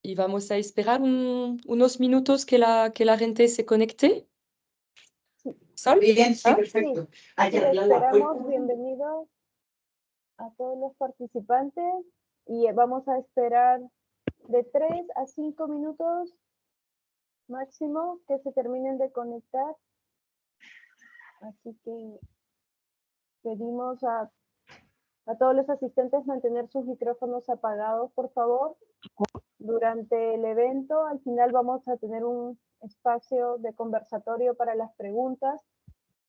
y vamos a esperar unos minutos que la gente se conecte. ¿Sol? Bien, sí, perfecto. Hay que arreglar la puerta. Esperamos bienvenidos a todos los participantes y vamos a esperar de 3 a 5 minutos máximo que se terminen de conectar. Así que pedimos a todos los asistentes mantener sus micrófonos apagados, por favor. Durante el evento, al final vamos a tener un espacio de conversatorio para las preguntas.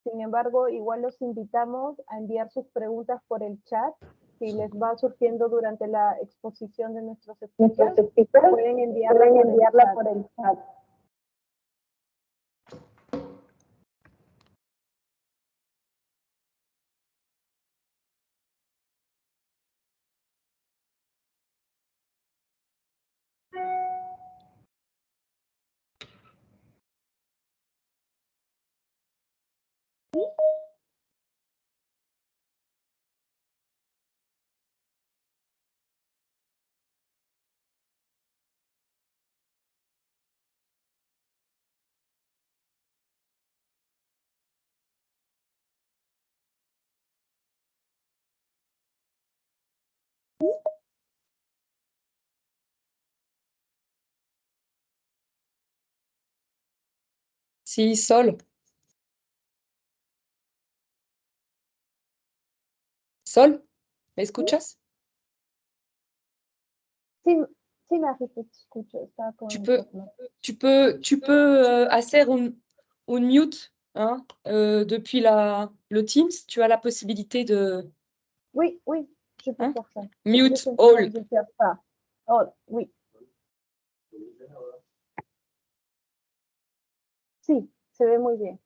Sin embargo, igual los invitamos a enviar sus preguntas por el chat. Si les va surgiendo durante la exposición de nuestros speakers, pueden enviarla por el chat. Sí, Sol. Sol, ¿me escuchas? Sí, sí me escucho. Está con Tu peux hacer un mute hein, depuis le Teams. Tu as la possibilité de Oui, je peux faire ça. mute all. Je peux faire ça. Oh, oui. Sí, se ve muy bien.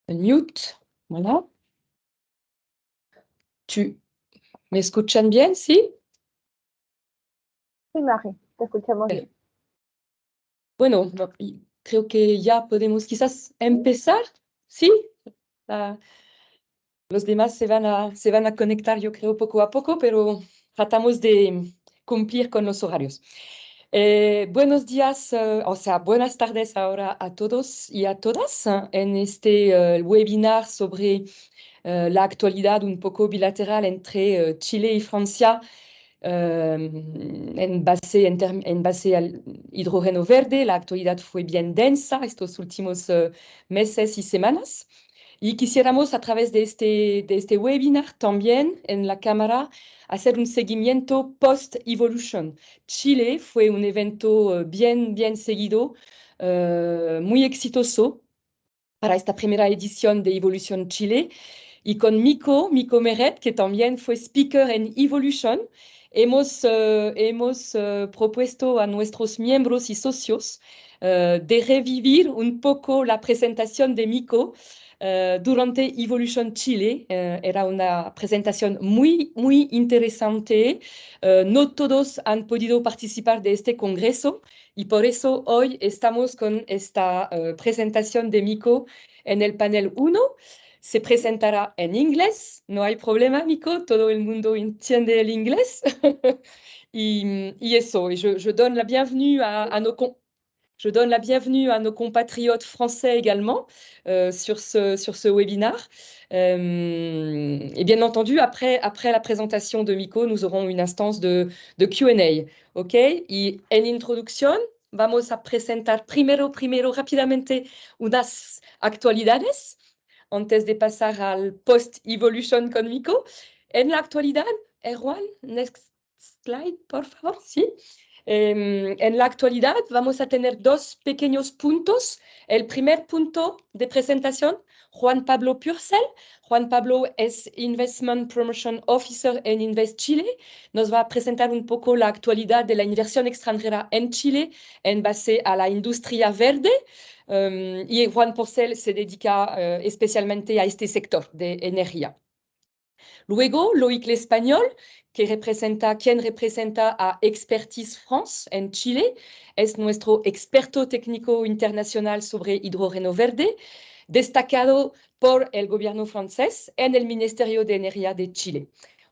Mute, voilà. ¿Me escuchan bien? ¿Sí? Sí, Mari, te escuchamos bien. Bueno, creo que ya podemos quizás empezar, ¿sí? Los demás se van a conectar, yo creo, poco a poco, pero tratamos de cumplir con los horarios. Buenos días, o sea, buenas tardes ahora a todos y a todas en este webinar sobre la actualidad un poco bilateral entre Chile y Francia en base al hidrógeno verde. La actualidad fue bien densa estos últimos meses y semanas. Y quisiéramos a través de este webinar también en la cámara hacer un seguimiento post-evolution. Chile fue un evento bien seguido, muy exitoso para esta primera edición de Evolution Chile. Y con Mikaa BLUGEON-MERED, que también fue speaker en Evolution, hemos propuesto a nuestros miembros y socios de revivir un poco la presentación de Mikaa durante Evolution Chile. Era una presentación muy interesante. No todos han podido participar de este congreso y por eso hoy estamos con esta presentación de Mikaa en el panel 1. Se presentará en inglés, no hay problema, Mikaa, todo el mundo entiende el inglés. y eso, je donne la bienvenue je donne la bienvenue à nos compatriotes français également sur ce webinaire. Et bien entendu, après la présentation de Mikaa, nous aurons une instance de Q&A. ¿Ok? Y en introducción, vamos a presentar primero rápidamente unas actualidades antes de pasar al post-evolution con Mikaa. En la actualidad, Juan, next slide, por favor, sí. En la actualidad vamos a tener dos pequeños puntos. El primer punto de presentación, Juan Pablo Purcell. Juan Pablo es Investment Promotion Officer en InvestChile. Nos va a presentar un poco la actualidad de la inversión extranjera en Chile en base a la industria verde. Y Juan Purcell se dedica especialmente a este sector de energía. Luego, Loïc Lespagnol, quien representa a Expertise France en Chile, es nuestro experto técnico internacional sobre hidrógeno verde, destacado por el gobierno francés en el Ministerio de Energía de Chile.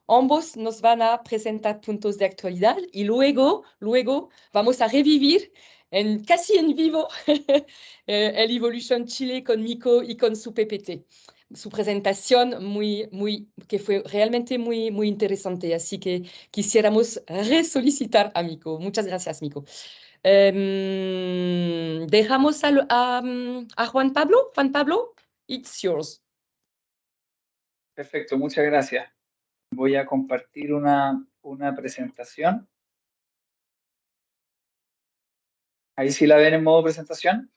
Ambos nos van a presentar puntos de actualidad y luego vamos a revivir casi en vivo el Evolution Chile con Mikaa y con su PPT. Su presentación que fue realmente muy interesante, así que quisiéramos resolicitar a Mikaa. Muchas gracias, Mikaa. Dejamos a Juan Pablo. Juan Pablo, it's yours. Perfecto, muchas gracias. Voy a compartir una presentación. Ahí sí la ven en modo presentación.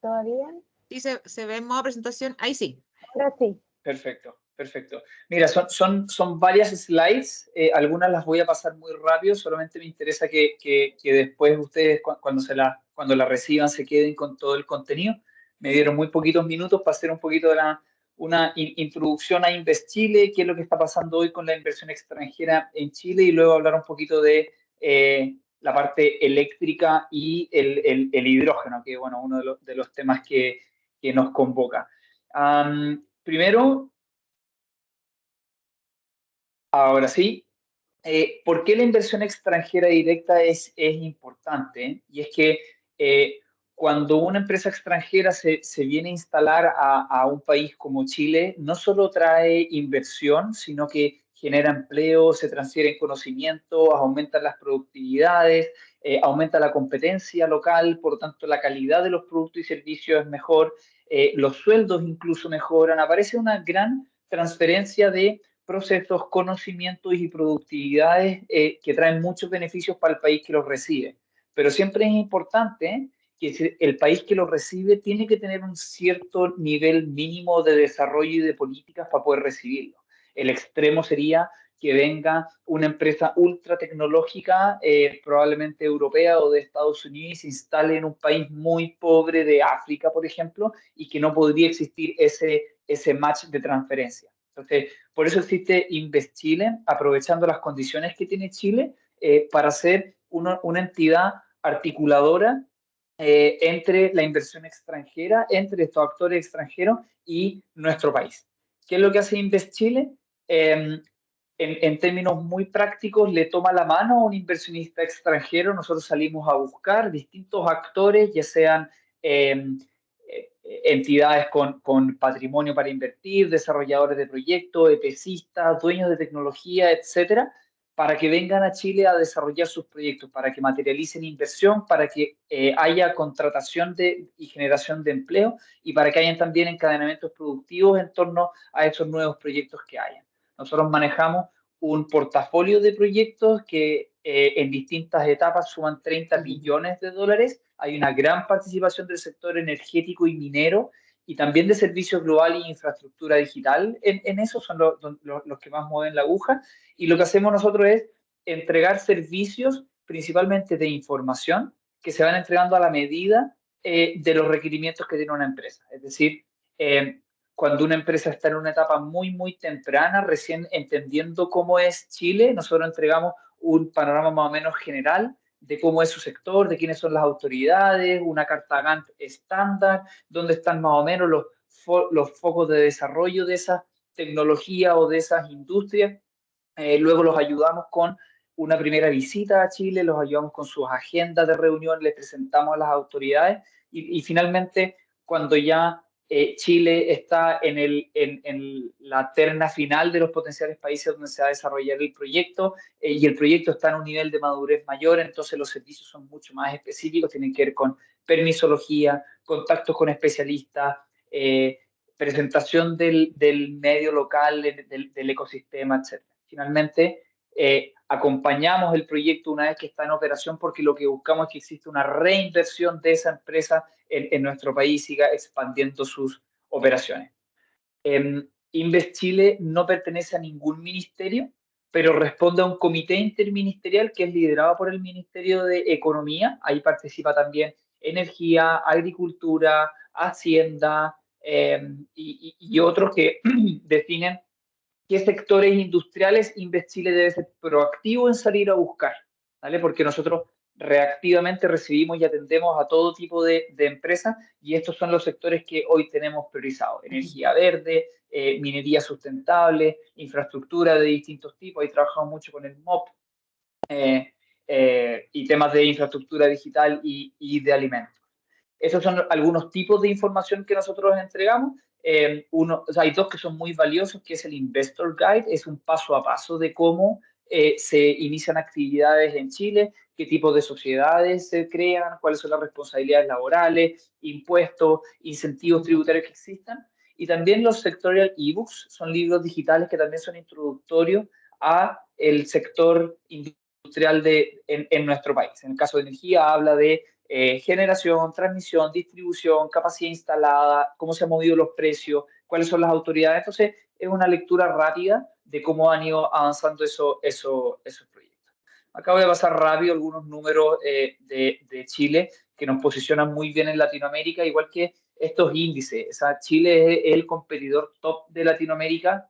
¿Todavía? Sí, se ve en modo presentación. Ahí sí. Ahora sí. Perfecto. Mira, son varias slides. Algunas las voy a pasar muy rápido. Solamente me interesa que después ustedes, cuando la reciban, se queden con todo el contenido. Me dieron muy poquitos minutos para hacer un poquito de una introducción a InvestChile, qué es lo que está pasando hoy con la inversión extranjera en Chile, y luego hablar un poquito de la parte eléctrica y el hidrógeno, que es uno de los temas que nos convoca. Primero, ahora sí, ¿por qué la inversión extranjera directa es importante? Y es que cuando una empresa extranjera se viene a instalar a un país como Chile, no solo trae inversión, sino que genera empleo, se transfieren conocimientos, aumentan las productividades, aumenta la competencia local, por lo tanto la calidad de los productos y servicios es mejor, los sueldos incluso mejoran, aparece una gran transferencia de procesos, conocimientos y productividades que traen muchos beneficios para el país que los recibe. Pero siempre es importante que el país que los recibe tiene que tener un cierto nivel mínimo de desarrollo y de políticas para poder recibirlo. El extremo sería que venga una empresa ultra tecnológica, probablemente europea o de Estados Unidos, y se instale en un país muy pobre de África, por ejemplo, y que no podría existir ese match de transferencia. Entonces, por eso existe InvestChile, aprovechando las condiciones que tiene Chile, para ser una entidad articuladora entre la inversión extranjera, entre estos actores extranjeros y nuestro país. ¿Qué es lo que hace InvestChile? En términos muy prácticos, le toma la mano a un inversionista extranjero. Nosotros salimos a buscar distintos actores, ya sean entidades con patrimonio para invertir, desarrolladores de proyectos, EPCistas, dueños de tecnología, etcétera, para que vengan a Chile a desarrollar sus proyectos, para que materialicen inversión, para que haya contratación y generación de empleo y para que hayan también encadenamientos productivos en torno a esos nuevos proyectos que hayan. Nosotros manejamos un portafolio de proyectos que en distintas etapas suman 30 billones de dólares. Hay una gran participación del sector energético y minero y también de servicios globales e infraestructura digital. En eso son los que más mueven la aguja. Y lo que hacemos nosotros es entregar servicios principalmente de información que se van entregando a la medida de los requerimientos que tiene una empresa. Es decir, cuando una empresa está en una etapa muy, muy temprana, recién entendiendo cómo es Chile, nosotros entregamos un panorama más o menos general de cómo es su sector, de quiénes son las autoridades, una carta Gantt estándar, dónde están más o menos los focos de desarrollo de esa tecnología o de esas industrias. Luego los ayudamos con una primera visita a Chile, los ayudamos con sus agendas de reunión, les presentamos a las autoridades y finalmente cuando ya Chile está en la terna final de los potenciales países donde se va a desarrollar el proyecto y el proyecto está en un nivel de madurez mayor, entonces los servicios son mucho más específicos, tienen que ver con permisología, contactos con especialistas, presentación del medio local, del ecosistema, etc. Finalmente, acompañamos el proyecto una vez que está en operación porque lo que buscamos es que exista una reinversión de esa empresa en nuestro país y siga expandiendo sus operaciones. InvestChile no pertenece a ningún ministerio, pero responde a un comité interministerial que es liderado por el Ministerio de Economía. Ahí participa también Energía, Agricultura, Hacienda y otros que definen qué sectores industriales InvestChile debe ser proactivo en salir a buscar, ¿vale? Porque nosotros reactivamente recibimos y atendemos a todo tipo de empresas y estos son los sectores que hoy tenemos priorizados. Energía verde, minería sustentable, infraestructura de distintos tipos. Ahí trabajamos mucho con el MOP y temas de infraestructura digital y de alimentos. Esos son algunos tipos de información que nosotros entregamos. Hay dos que son muy valiosos, que es el Investor Guide, es un paso a paso de cómo se inician actividades en Chile, qué tipo de sociedades se crean, cuáles son las responsabilidades laborales, impuestos, incentivos tributarios que existan. Y también los sectorial ebooks, son libros digitales que también son introductorios a el sector industrial en nuestro país. En el caso de energía habla de generación, transmisión, distribución, capacidad instalada, cómo se han movido los precios, cuáles son las autoridades. Entonces, es una lectura rápida de cómo han ido avanzando esos proyectos. Acá voy a pasar rápido algunos números de Chile que nos posicionan muy bien en Latinoamérica, igual que estos índices. O sea, Chile es el competidor top de Latinoamérica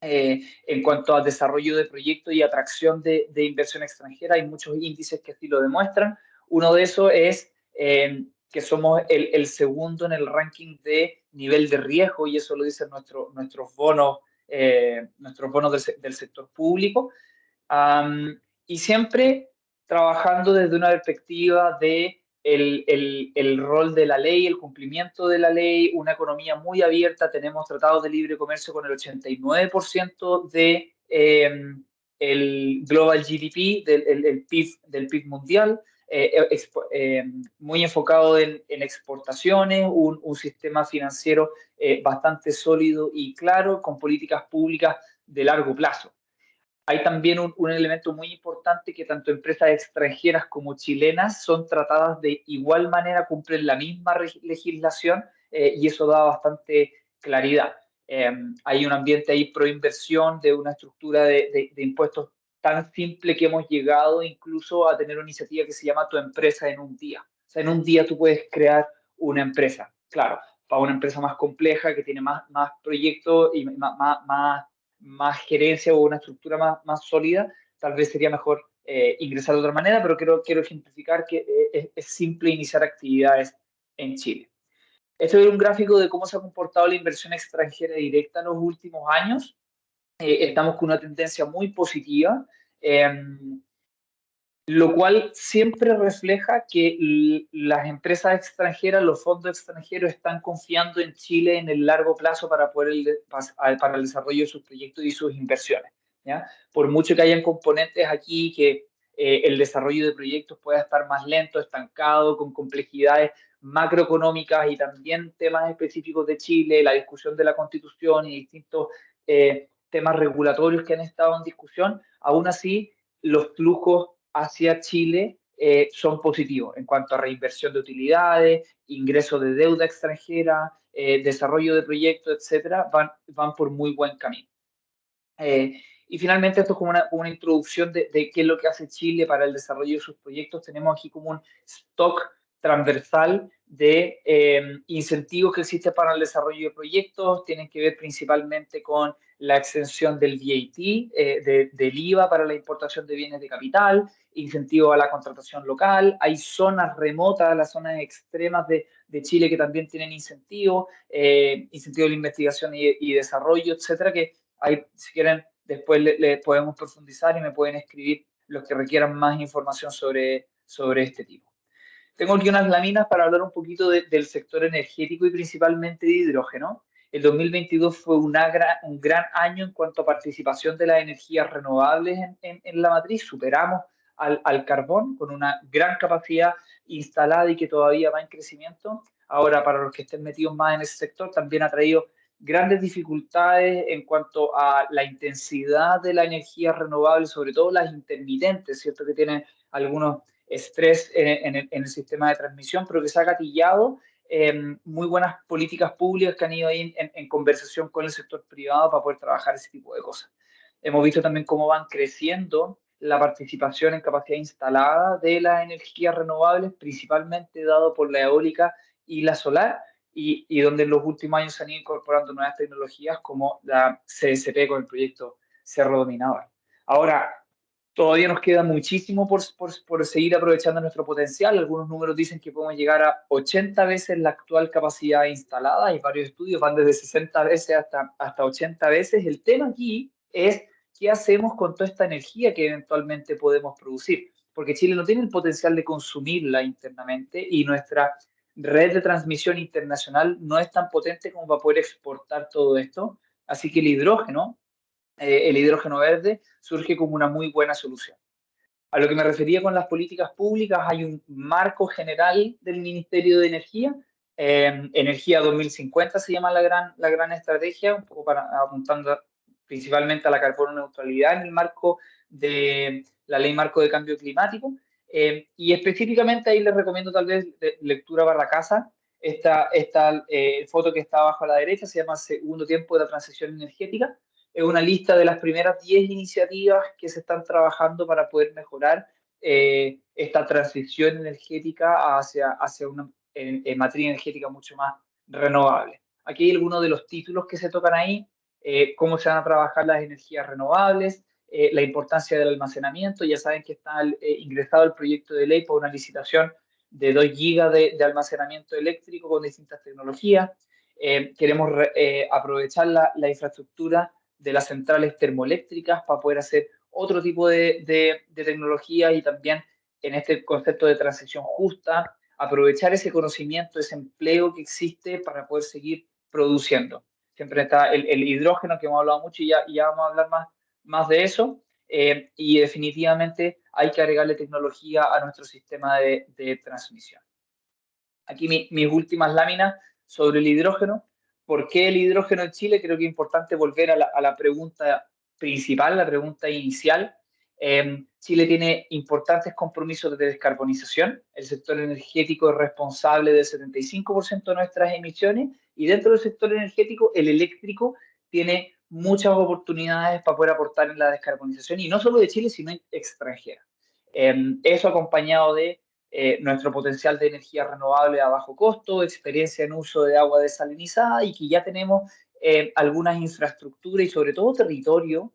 en cuanto al desarrollo de proyectos y atracción de inversión extranjera. Hay muchos índices que así lo demuestran. Uno de esos es que somos el segundo en el ranking de nivel de riesgo, y eso lo dicen nuestros bonos del sector público. Y siempre trabajando desde una perspectiva de el rol de la ley, el cumplimiento de la ley, una economía muy abierta. Tenemos tratados de libre comercio con el 89% el global GDP, del PIB mundial, muy enfocado en exportaciones, un sistema financiero bastante sólido y claro, con políticas públicas de largo plazo. Hay también un elemento muy importante, que tanto empresas extranjeras como chilenas son tratadas de igual manera, cumplen la misma legislación y eso da bastante claridad. Hay un ambiente ahí pro inversión de una estructura de impuestos tan simple que hemos llegado incluso a tener una iniciativa que se llama Tu Empresa en un Día. O sea, en un día tú puedes crear una empresa. Claro, para una empresa más compleja, que tiene más proyectos y más gerencia o una estructura más sólida, tal vez sería mejor ingresar de otra manera, pero quiero ejemplificar que es simple iniciar actividades en Chile. Este es un gráfico de cómo se ha comportado la inversión extranjera directa en los últimos años. Estamos con una tendencia muy positiva, lo cual siempre refleja que las empresas extranjeras, los fondos extranjeros están confiando en Chile en el largo plazo para el desarrollo de sus proyectos y sus inversiones, ¿ya? Por mucho que hayan componentes aquí que el desarrollo de proyectos pueda estar más lento, estancado, con complejidades macroeconómicas y también temas específicos de Chile, la discusión de la Constitución y distintos temas regulatorios que han estado en discusión, aún así los flujos hacia Chile son positivos en cuanto a reinversión de utilidades, ingreso de deuda extranjera, desarrollo de proyectos, etcétera, van por muy buen camino. Y finalmente, esto es como una introducción de qué es lo que hace Chile para el desarrollo de sus proyectos. Tenemos aquí como un stock transversal de incentivos que existen para el desarrollo de proyectos. Tienen que ver principalmente con la exención del VAT, del IVA para la importación de bienes de capital, incentivos a la contratación local. Hay zonas remotas, las zonas extremas de Chile que también tienen incentivos, incentivos de investigación y desarrollo, etcétera, que hay, si quieren, después le podemos profundizar y me pueden escribir los que requieran más información sobre este tipo. Tengo aquí unas láminas para hablar un poquito del sector energético y principalmente de hidrógeno. El 2022 fue un gran año en cuanto a participación de las energías renovables en la matriz. Superamos al carbón con una gran capacidad instalada y que todavía va en crecimiento. Ahora, para los que estén metidos más en ese sector, también ha traído grandes dificultades en cuanto a la intensidad de la energía renovable, sobre todo las intermitentes, ¿cierto? Que tienen algunos estrés en el sistema de transmisión, pero que se ha gatillado muy buenas políticas públicas que han ido ahí en conversación con el sector privado para poder trabajar ese tipo de cosas. Hemos visto también cómo van creciendo la participación en capacidad instalada de las energías renovables, principalmente dado por la eólica y la solar, y donde en los últimos años se han ido incorporando nuevas tecnologías como la CSP con el proyecto Cerro Dominador. Ahora, todavía nos queda muchísimo por seguir aprovechando nuestro potencial. Algunos números dicen que podemos llegar a 80 veces la actual capacidad instalada. Hay varios estudios, van desde 60 veces hasta 80 veces. El tema aquí es qué hacemos con toda esta energía que eventualmente podemos producir. Porque Chile no tiene el potencial de consumirla internamente y nuestra red de transmisión internacional no es tan potente como para poder exportar todo esto. Así que el hidrógeno verde surge como una muy buena solución. A lo que me refería con las políticas públicas, hay un marco general del Ministerio de Energía, Energía 2050 se llama la gran estrategia, un poco apuntando principalmente a la carbono neutralidad en el marco de la Ley Marco de Cambio Climático, y específicamente ahí les recomiendo tal vez lectura para casa. Esta foto que está abajo a la derecha se llama Segundo Tiempo de la Transición Energética. Es una lista de las primeras 10 iniciativas que se están trabajando para poder mejorar esta transición energética hacia una matriz energética mucho más renovable. Aquí hay algunos de los títulos que se tocan ahí, cómo se van a trabajar las energías renovables, la importancia del almacenamiento. Ya saben que está ingresado el proyecto de ley para una licitación de 2 gigas de almacenamiento eléctrico con distintas tecnologías. Queremos aprovechar la infraestructura de las centrales termoeléctricas para poder hacer otro tipo de tecnología y también en este concepto de transición justa, aprovechar ese conocimiento, ese empleo que existe para poder seguir produciendo. Siempre está el hidrógeno, que hemos hablado mucho y ya vamos a hablar más de eso, y definitivamente hay que agregarle tecnología a nuestro sistema de transmisión. Aquí mis últimas láminas sobre el hidrógeno. ¿Por qué el hidrógeno en Chile? Creo que es importante volver a la pregunta principal, la pregunta inicial. Chile tiene importantes compromisos de descarbonización. El sector energético es responsable del 75% de nuestras emisiones y dentro del sector energético, el eléctrico tiene muchas oportunidades para poder aportar en la descarbonización y no solo de Chile, sino extranjera. Eso acompañado de nuestro potencial de energía renovable a bajo costo, experiencia en uso de agua desalinizada y que ya tenemos algunas infraestructuras y sobre todo territorio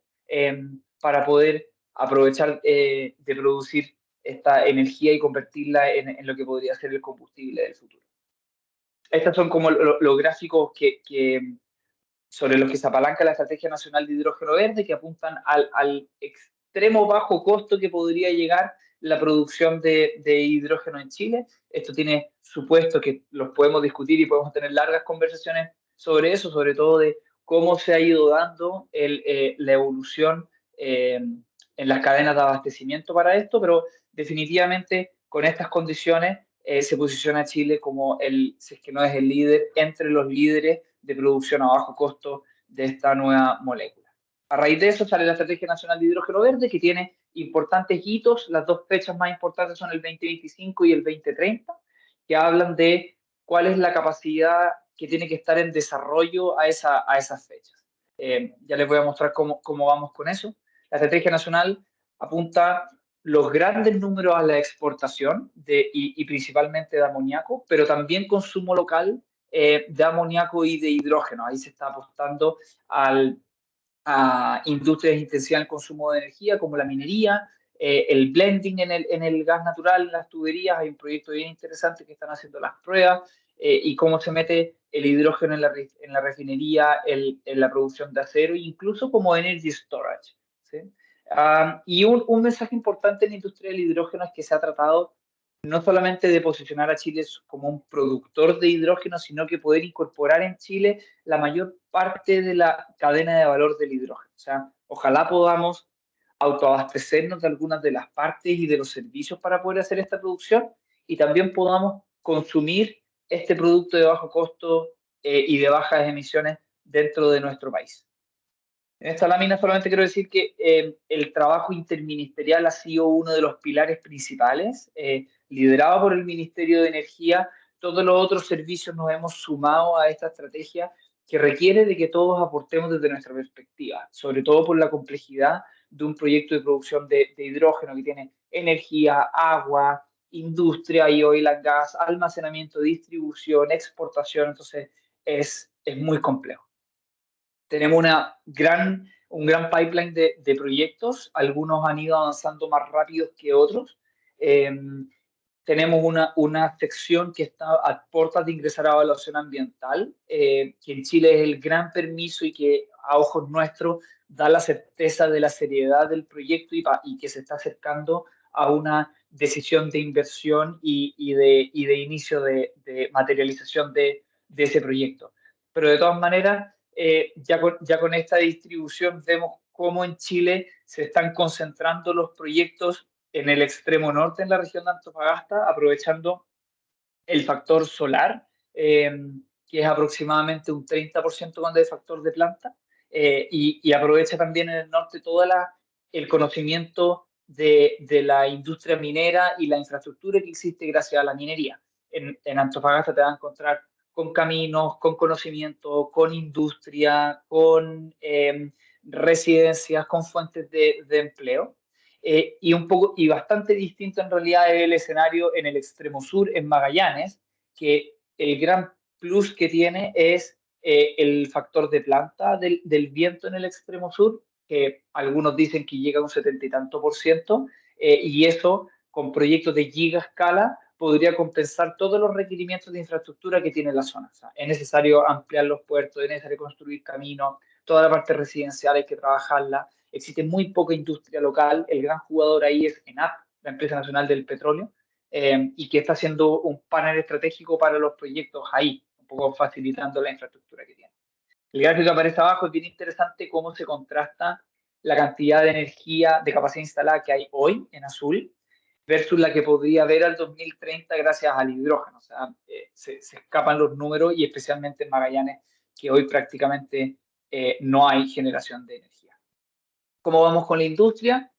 para poder aprovechar de producir esta energía y convertirla en lo que podría ser el combustible del futuro. Estos son como los gráficos sobre los que se apalanca la Estrategia Nacional de Hidrógeno Verde, que apuntan al extremo bajo costo que podría llegar la producción de hidrógeno en Chile. Esto tiene supuesto que los podemos discutir y podemos tener largas conversaciones sobre eso, sobre todo de cómo se ha ido dando la evolución en las cadenas de abastecimiento para esto, pero definitivamente con estas condiciones se posiciona Chile como si es que no es el líder, entre los líderes de producción a bajo costo de esta nueva molécula. A raíz de eso sale la Estrategia Nacional de Hidrógeno Verde, que tiene importantes hitos. Las dos fechas más importantes son el 2025 y el 2030, que hablan de cuál es la capacidad que tiene que estar en desarrollo a esas fechas. Ya les voy a mostrar cómo vamos con eso. La Estrategia Nacional apunta los grandes números a la exportación y principalmente de amoníaco, pero también consumo local de amoníaco y de hidrógeno. Ahí se está apostando a industrias intensivas en consumo de energía, como la minería, el blending en el gas natural, en las tuberías. Hay un proyecto bien interesante que están haciendo las pruebas, y cómo se mete el hidrógeno en la refinería, en la producción de acero, incluso como energy storage, ¿sí? Y un mensaje importante en la industria del hidrógeno es que se ha tratado no solamente de posicionar a Chile como un productor de hidrógeno, sino que poder incorporar en Chile la mayor parte de la cadena de valor del hidrógeno. O sea, ojalá podamos autoabastecernos de algunas de las partes y de los servicios para poder hacer esta producción y también podamos consumir este producto de bajo costo y de bajas emisiones dentro de nuestro país. En esta lámina solamente quiero decir que el trabajo interministerial ha sido uno de los pilares principales, liderado por el Ministerio de Energía. Todos los otros servicios nos hemos sumado a esta estrategia que requiere de que todos aportemos desde nuestra perspectiva, sobre todo por la complejidad de un proyecto de producción de hidrógeno que tiene energía, agua, industria y oil and gas, almacenamiento, distribución, exportación. Entonces es muy complejo. Tenemos un gran pipeline de proyectos. Algunos han ido avanzando más rápido que otros. Tenemos una sección que está a puertas de ingresar a evaluación ambiental, que en Chile es el gran permiso y que a ojos nuestros da la certeza de la seriedad del proyecto y que se está acercando a una decisión de inversión y de inicio de materialización de ese proyecto. Pero de todas maneras, ya con esta distribución vemos cómo en Chile se están concentrando los proyectos en el extremo norte, en la región de Antofagasta, aprovechando el factor solar, que es aproximadamente un 30% cuando hay factor de planta, y aprovecha también en el norte todo el conocimiento de la industria minera y la infraestructura que existe gracias a la minería. En Antofagasta te vas a encontrar con caminos, con conocimiento, con industria, con residencias, con fuentes de empleo. Y bastante distinto en realidad es el escenario en el extremo sur, en Magallanes, que el gran plus que tiene es el factor de planta del viento en el extremo sur, que algunos dicen que llega a un 70 y tanto %, y eso con proyectos de gigascala podría compensar todos los requerimientos de infraestructura que tiene la zona. O sea, es necesario ampliar los puertos, es necesario construir caminos, toda la parte residencial hay que trabajarla. Existe muy poca industria local. El gran jugador ahí es ENAP, la Empresa Nacional del Petróleo, y que está haciendo un panel estratégico para los proyectos ahí, un poco facilitando la infraestructura que tiene. El gráfico que aparece abajo es bien interesante cómo se contrasta la cantidad de energía, de capacidad instalada que hay hoy en azul, versus la que podría haber al 2030 gracias al hidrógeno. O sea, se escapan los números, y especialmente en Magallanes, que hoy prácticamente no hay generación de energía. ¿Cómo vamos con la industria?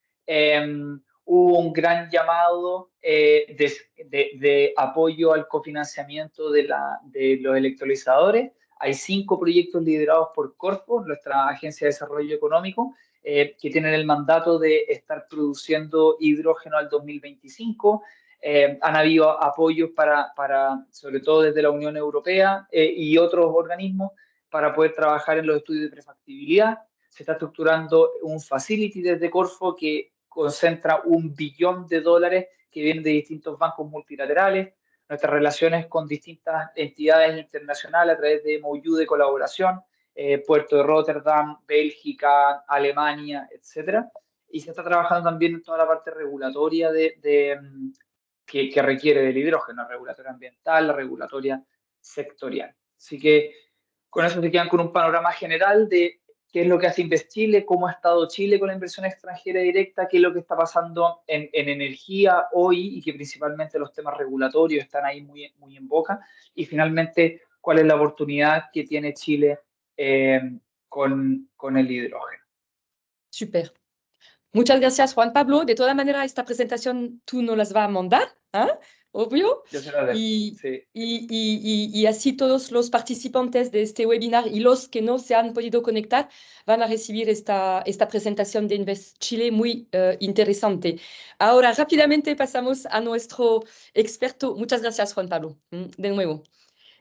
Hubo un gran llamado de apoyo al cofinanciamiento de los electrolizadores. Hay 5 proyectos liderados por Corfo, nuestra Agencia de Desarrollo Económico, que tienen el mandato de estar produciendo hidrógeno al 2025. Han habido apoyos sobre todo desde la Unión Europea y otros organismos, para poder trabajar en los estudios de prefactibilidad. Se está estructurando un facility desde Corfo que concentra $1 billón que vienen de distintos bancos multilaterales. Nuestras relaciones con distintas entidades internacionales a través de MOU de colaboración, Puerto de Rotterdam, Bélgica, Alemania, etc. Y se está trabajando también en toda la parte regulatoria que requiere del hidrógeno, la regulatoria ambiental, la regulatoria sectorial. Así que con eso se quedan con un panorama general de qué es lo que hace InvestChile, cómo ha estado Chile con la inversión extranjera directa, qué es lo que está pasando en energía hoy y que principalmente los temas regulatorios están ahí muy, muy en boca. Y finalmente, cuál es la oportunidad que tiene Chile con el hidrógeno. Super. Muchas gracias, Juan Pablo. De toda manera, esta presentación tú nos las vas a mandar, ¿eh? Obvio. Yo se la dejo, sí. Y así todos los participantes de este webinar y los que no se han podido conectar van a recibir esta presentación de InvestChile muy interesante. Ahora, rápidamente pasamos a nuestro experto. Muchas gracias, Juan Pablo, de nuevo.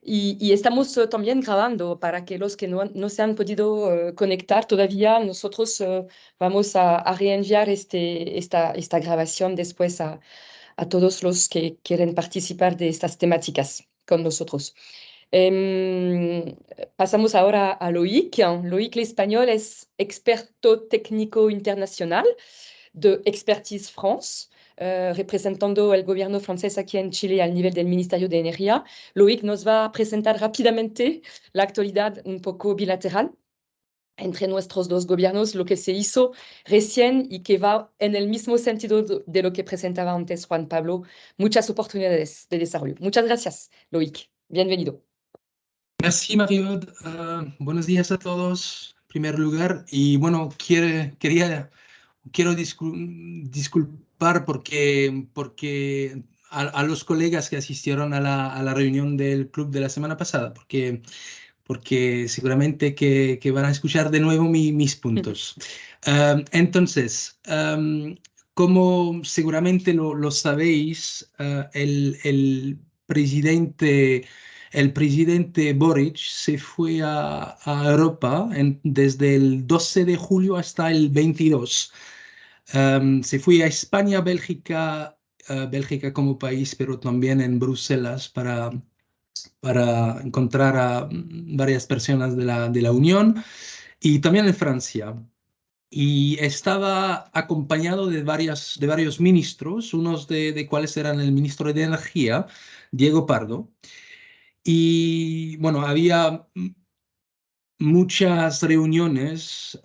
Y estamos también grabando para que los que no se han podido conectar todavía, nosotros vamos a reenviar esta grabación después a todos los que quieren participar de estas temáticas con nosotros. Pasamos ahora a Loïc. Loïc Lespagnol es experto técnico internacional de Expertise France, representando el gobierno francés aquí en Chile al nivel del Ministerio de Energía. Loïc nos va a presentar rápidamente la actualidad un poco bilateral entre nuestros dos gobiernos, lo que se hizo recién y que va en el mismo sentido de lo que presentaba antes Juan Pablo, muchas oportunidades de desarrollo. Muchas gracias, Loïc. Bienvenido. Merci, Marie-Aude. Buenos días a todos, en primer lugar. Y bueno, quiero disculpar porque a los colegas que asistieron a la reunión del club de la semana pasada, porque seguramente que van a escuchar de nuevo mis puntos. Entonces, como seguramente lo sabéis, el presidente Boric se fue a Europa desde el 12 de julio hasta el 22. Se fue a España, Bélgica como país, pero también en Bruselas para encontrar a varias personas de la Unión y también en Francia. Y estaba acompañado de varios ministros, unos de cuales eran el ministro de Energía, Diego Pardo. Y bueno, había muchas reuniones.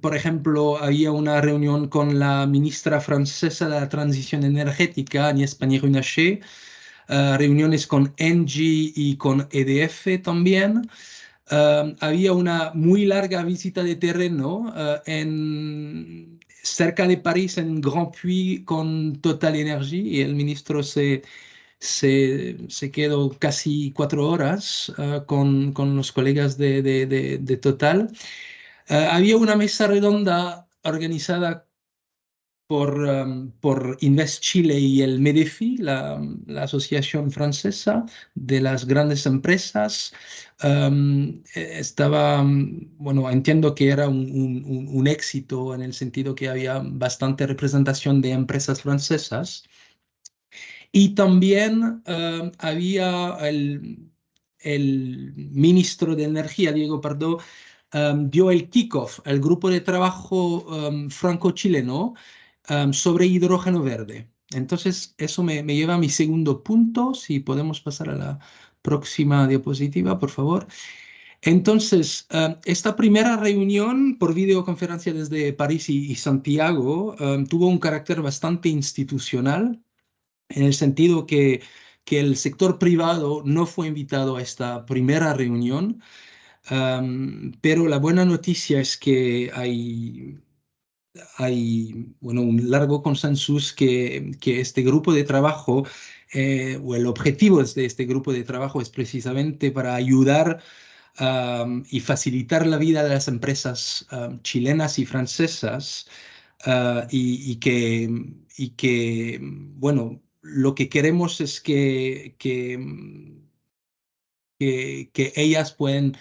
Por ejemplo, había una reunión con la ministra francesa de la Transición Energética, Agnès Pannier-Runacher, reuniones con Engie y con EDF también. Había una muy larga visita de terreno cerca de París, en Grand Puy, con Total Energy, y el ministro se quedó casi 4 horas con los colegas de Total. Había una mesa redonda organizada por InvestChile y el MEDEFI, la asociación francesa de las grandes empresas. Bueno, entiendo que era un éxito en el sentido que había bastante representación de empresas francesas. Y también había el ministro de Energía, Diego Pardo, dio el kick-off, el grupo de trabajo franco-chileno sobre hidrógeno verde. Entonces, eso me lleva a mi segundo punto. Si podemos pasar a la próxima diapositiva, por favor. Entonces, esta primera reunión por videoconferencia desde París y Santiago tuvo un carácter bastante institucional, en el sentido que el sector privado no fue invitado a esta primera reunión, pero la buena noticia es que hay hay bueno, un largo consenso que este grupo de trabajo, o el objetivo de este grupo de trabajo es precisamente para ayudar y facilitar la vida de las empresas chilenas y francesas y que, bueno, lo que queremos es que ellas pueden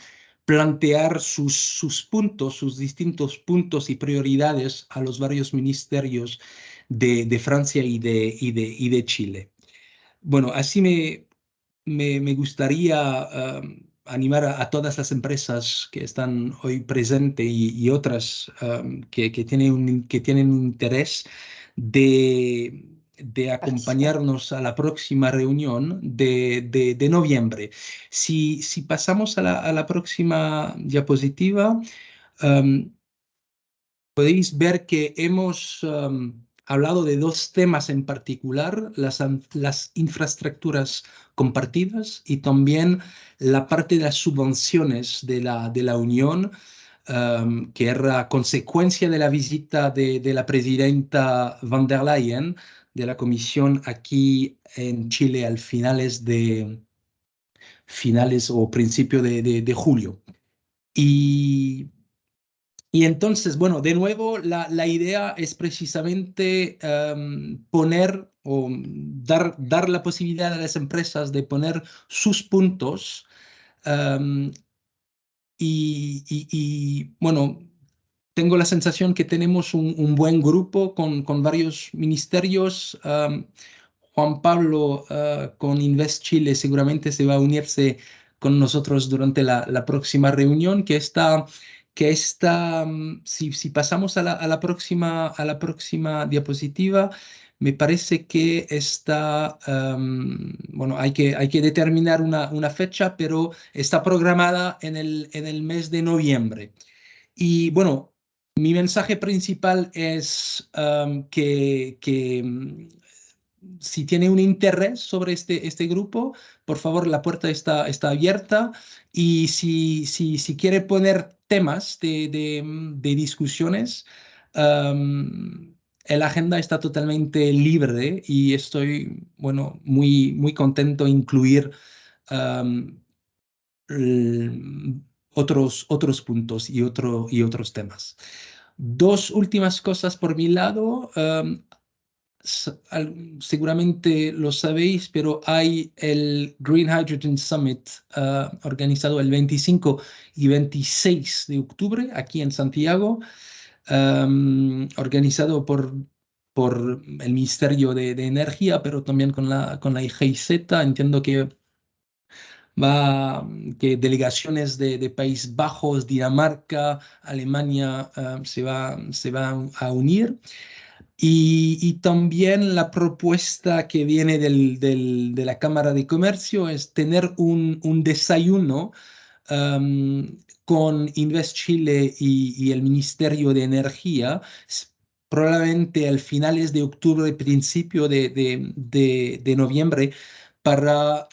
plantear sus puntos, sus distintos puntos y prioridades a los varios ministerios de Francia y de Chile. Bueno, así me gustaría animar a todas las empresas que están hoy presentes y otras que tienen un interés de acompañarnos a la próxima reunión de noviembre. Si pasamos a la próxima diapositiva, podéis ver que hemos hablado de dos temas en particular, las infraestructuras compartidas y también la parte de las subvenciones de la Unión, que era consecuencia de la visita de la presidenta von der Leyen de la Comisión aquí en Chile al finales o principio de julio. Y entonces, bueno, de nuevo, la idea es precisamente poner o dar la posibilidad a las empresas de poner sus puntos bueno, tengo la sensación que tenemos un buen grupo con varios ministerios. Juan Pablo con InvestChile seguramente se va a unirse con nosotros durante la próxima reunión si pasamos a la próxima diapositiva, me parece que está, bueno, hay que determinar una fecha, pero está programada en el mes de noviembre. Y bueno, mi mensaje principal es si tiene un interés sobre este grupo, por favor, la puerta está abierta. Y si quiere poner temas de discusiones, la agenda está totalmente libre y estoy, bueno, muy contento de incluir otros puntos y otros temas. Dos últimas cosas por mi lado. Seguramente lo sabéis, pero hay el Green Hydrogen Summit organizado el 25 y 26 de octubre aquí en Santiago, organizado por el Ministerio de Energía, pero también con la IGIZ. Entiendo que delegaciones de Países Bajos, Dinamarca, Alemania se van a unir. Y también la propuesta que viene de la Cámara de Comercio es tener un desayuno con InvestChile y el Ministerio de Energía, probablemente al finales de octubre, principio de noviembre, para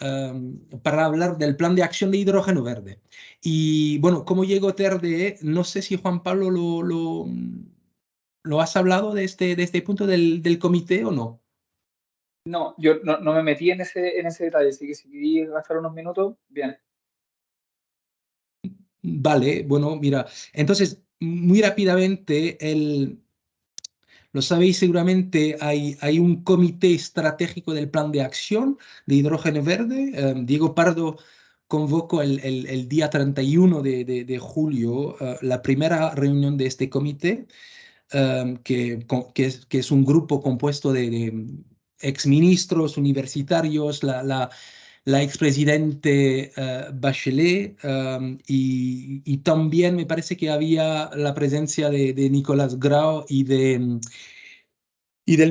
hablar del plan de acción de hidrógeno verde. Y bueno, como llego tarde, no sé si Juan Pablo ¿lo has hablado de este punto del comité o no? No, yo no me metí en ese detalle, así que si queréis gastar unos minutos, bien. Vale, bueno, mira, entonces, muy rápidamente, lo sabéis seguramente, hay un comité estratégico del plan de acción de hidrógeno verde. Diego Pardo convocó el día 31 de julio la primera reunión de este comité. Que es un grupo compuesto de exministros universitarios, la expresidente Bachelet, y también me parece que había la presencia de Nicolás Grau y del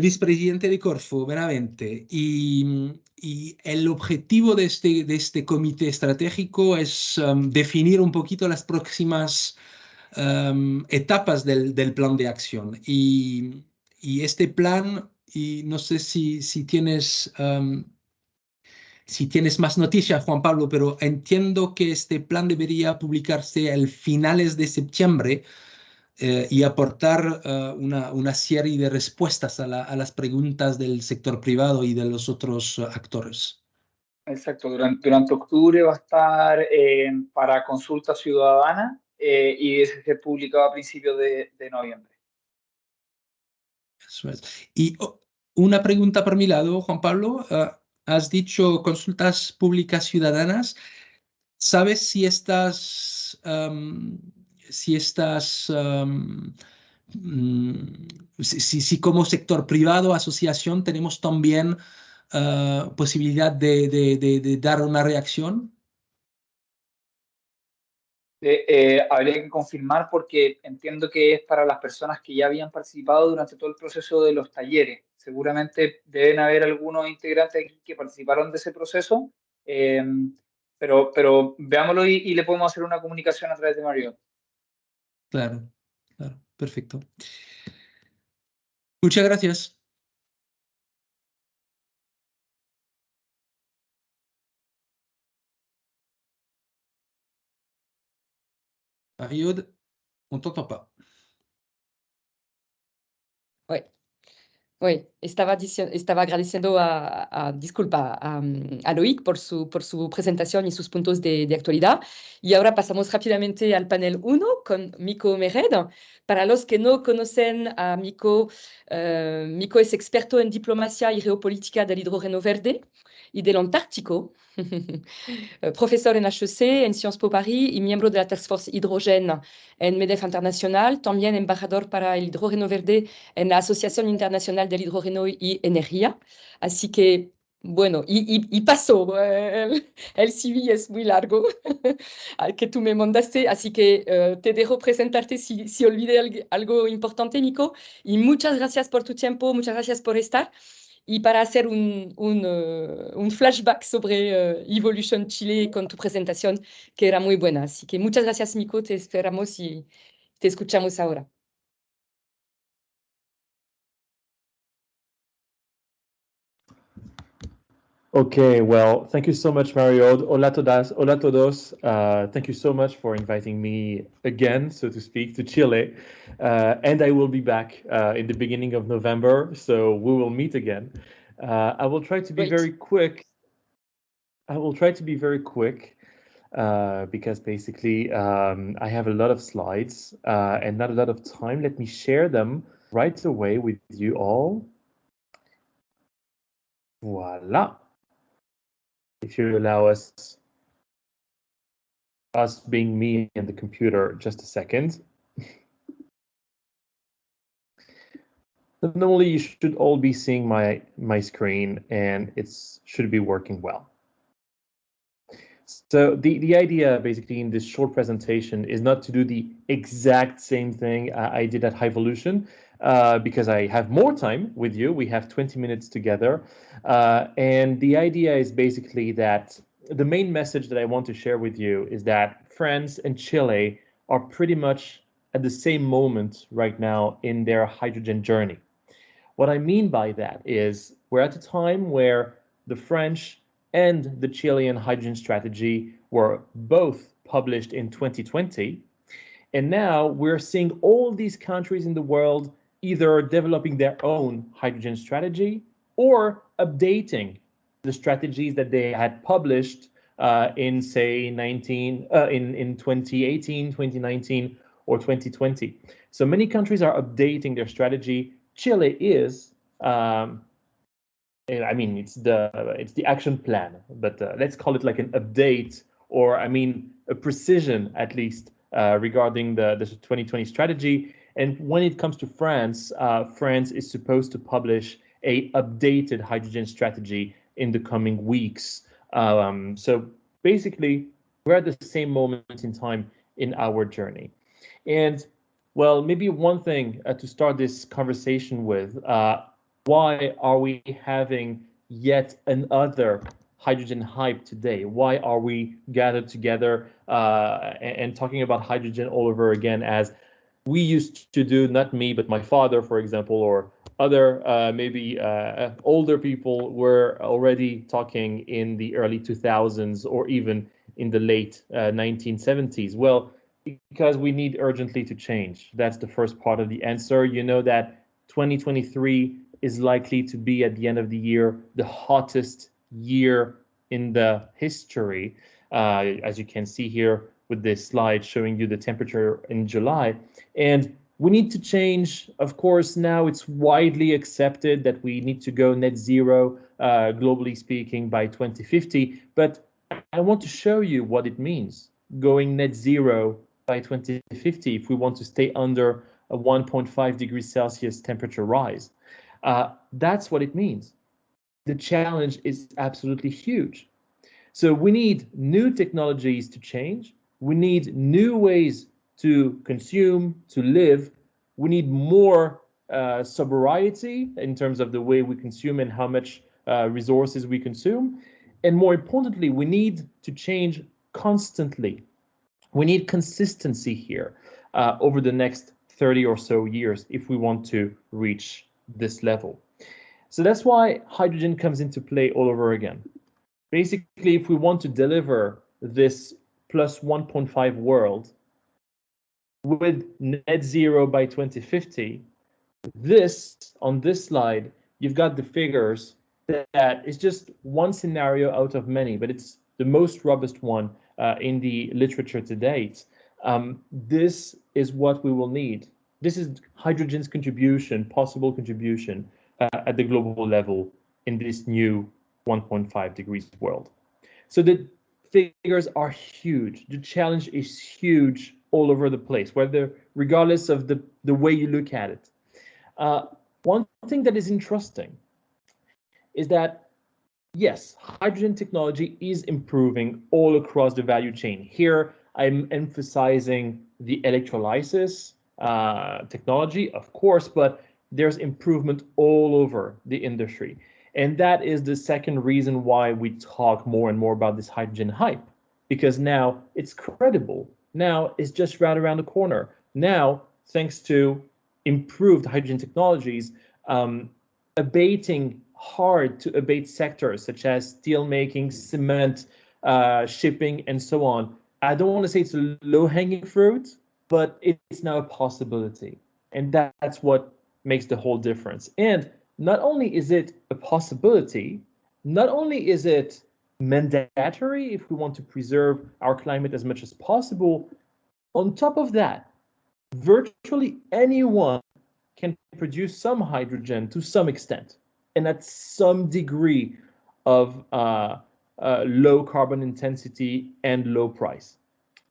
vicepresidente de Corfo, Benavente. Y el objetivo de este comité estratégico es definir un poquito las próximas etapas del plan de acción. Y este plan, y no sé si tienes más noticias, Juan Pablo, pero entiendo que este plan debería publicarse a finales de septiembre. y aportar una serie de respuestas a las preguntas del sector privado y de los otros actores. Exacto, durante octubre va a estar para consulta ciudadana y ese se publicado a principios de noviembre. Eso es. Y una pregunta por mi lado, Juan Pablo. Has dicho consultas públicas ciudadanas. ¿Sabes si si como sector privado, asociación, tenemos también posibilidad de dar una reacción? Habría que confirmar porque entiendo que es para las personas que ya habían participado durante todo el proceso de los talleres. Seguramente deben haber algunos integrantes aquí que participaron de ese proceso, pero veámoslo y le podemos hacer una comunicación a través de Mario. Claro, claro, perfecto. Muchas gracias. Ayud, on t'entend pas. Oui. Oui, estaba agradeciendo disculpa, a Loïc por su presentación y sus puntos de actualidad. Y ahora pasamos rápidamente al panel 1 con Mikaa BLUGEON-MERED. Para los que no conocen a Mikaa, Mikaa es experto en diplomacia y geopolítica del hidrógeno verde y del Antártico. Profesor en HEC, en Sciences Po Paris y miembro de la Task Force Hydrogène en MEDEF Internacional, también embajador para el hidrógeno verde en la Asociación Internacional del Hidrógeno y Energía. Así que, bueno, y pasó, el CV es muy largo al que tú me mandaste, así que te dejo presentarte si olvidé algo importante, Nico, y muchas gracias por tu tiempo, muchas gracias por estar. Y para hacer un flashback sobre Evolution Chile con tu presentación, que era muy buena. Así que muchas gracias, Nico. Te esperamos y te escuchamos ahora. Okay, well, thank you so much, Mario. Hola todas, hola todos. Thank you so much for inviting me again, so to speak, to Chile. And I will be back in the beginning of November, so we will meet again. I will try to be very quick. Because basically I have a lot of slides and not a lot of time. Let me share them right away with you all. Voila. If you allow us being me and the computer just a second. Normally you should all be seeing my screen and it should be working well. So the idea basically in this short presentation is not to do the exact same thing I did at Hydrogen, because I have more time with you. We have 20 minutes together. And the idea is basically that the main message that I want to share with you is that France and Chile are pretty much at the same moment right now in their hydrogen journey. What I mean by that is we're at a time where the French and the Chilean hydrogen strategy were both published in 2020. And now we're seeing all these countries in the world either developing their own hydrogen strategy or updating the strategies that they had published in, say, in 2018, 2019, or 2020. So many countries are updating their strategy. Chile is, I mean, it's the action plan, but let's call it like an update, or I mean, a precision at least regarding the 2020 strategy. And when it comes to France, France is supposed to publish a updated hydrogen strategy in the coming weeks. So basically, we're at the same moment in time in our journey. And well, maybe one thing to start this conversation with, why are we having yet another hydrogen hype today? Why are we gathered together and talking about hydrogen all over again, as we used to do, not me, but my father, for example, or other maybe older people were already talking in the early 2000s or even in the late 1970s? Well, Because we need urgently to change. That's the first part of the answer. You know that 2023 is likely to be, at the end of the year, the hottest year in the history, as you can see here with this slide showing you the temperature in July. And we need to change. Of course, now it's widely accepted that we need to go net zero, globally speaking, by 2050. But I want to show you what it means, going net zero by 2050 if we want to stay under a 1.5 degrees Celsius temperature rise. That's what it means. The challenge is absolutely huge. So we need new technologies to change. We need new ways to consume, to live. We need more sobriety in terms of the way we consume and how much resources we consume. And more importantly, we need to change constantly. We need consistency here over the next 30 or so years if we want to reach this level. So that's why hydrogen comes into play all over again. Basically, if we want to deliver this plus 1.5 world with net zero by 2050, on this slide, you've got the figures that is just one scenario out of many, but it's the most robust one in the literature to date. This is what we will need. This is hydrogen's contribution, possible contribution at the global level in this new 1.5 degrees world. So the figures are huge. The challenge is huge all over the place, regardless of the way you look at it. One thing that is interesting is that, yes, hydrogen technology is improving all across the value chain. Here, I'm emphasizing the electrolysis technology, of course, but there's improvement all over the industry. And that is the second reason why we talk more and more about this hydrogen hype, because now it's credible. Now it's just right around the corner. Now, thanks to improved hydrogen technologies, hard to abate sectors such as steel making, cement, shipping, and so on. I don't want to say it's a low-hanging fruit, but it's now a possibility. And that's what makes the whole difference. And not only is it a possibility, not only is it mandatory if we want to preserve our climate as much as possible, on top of that, virtually anyone can produce some hydrogen to some extent and at some degree of low carbon intensity and low price.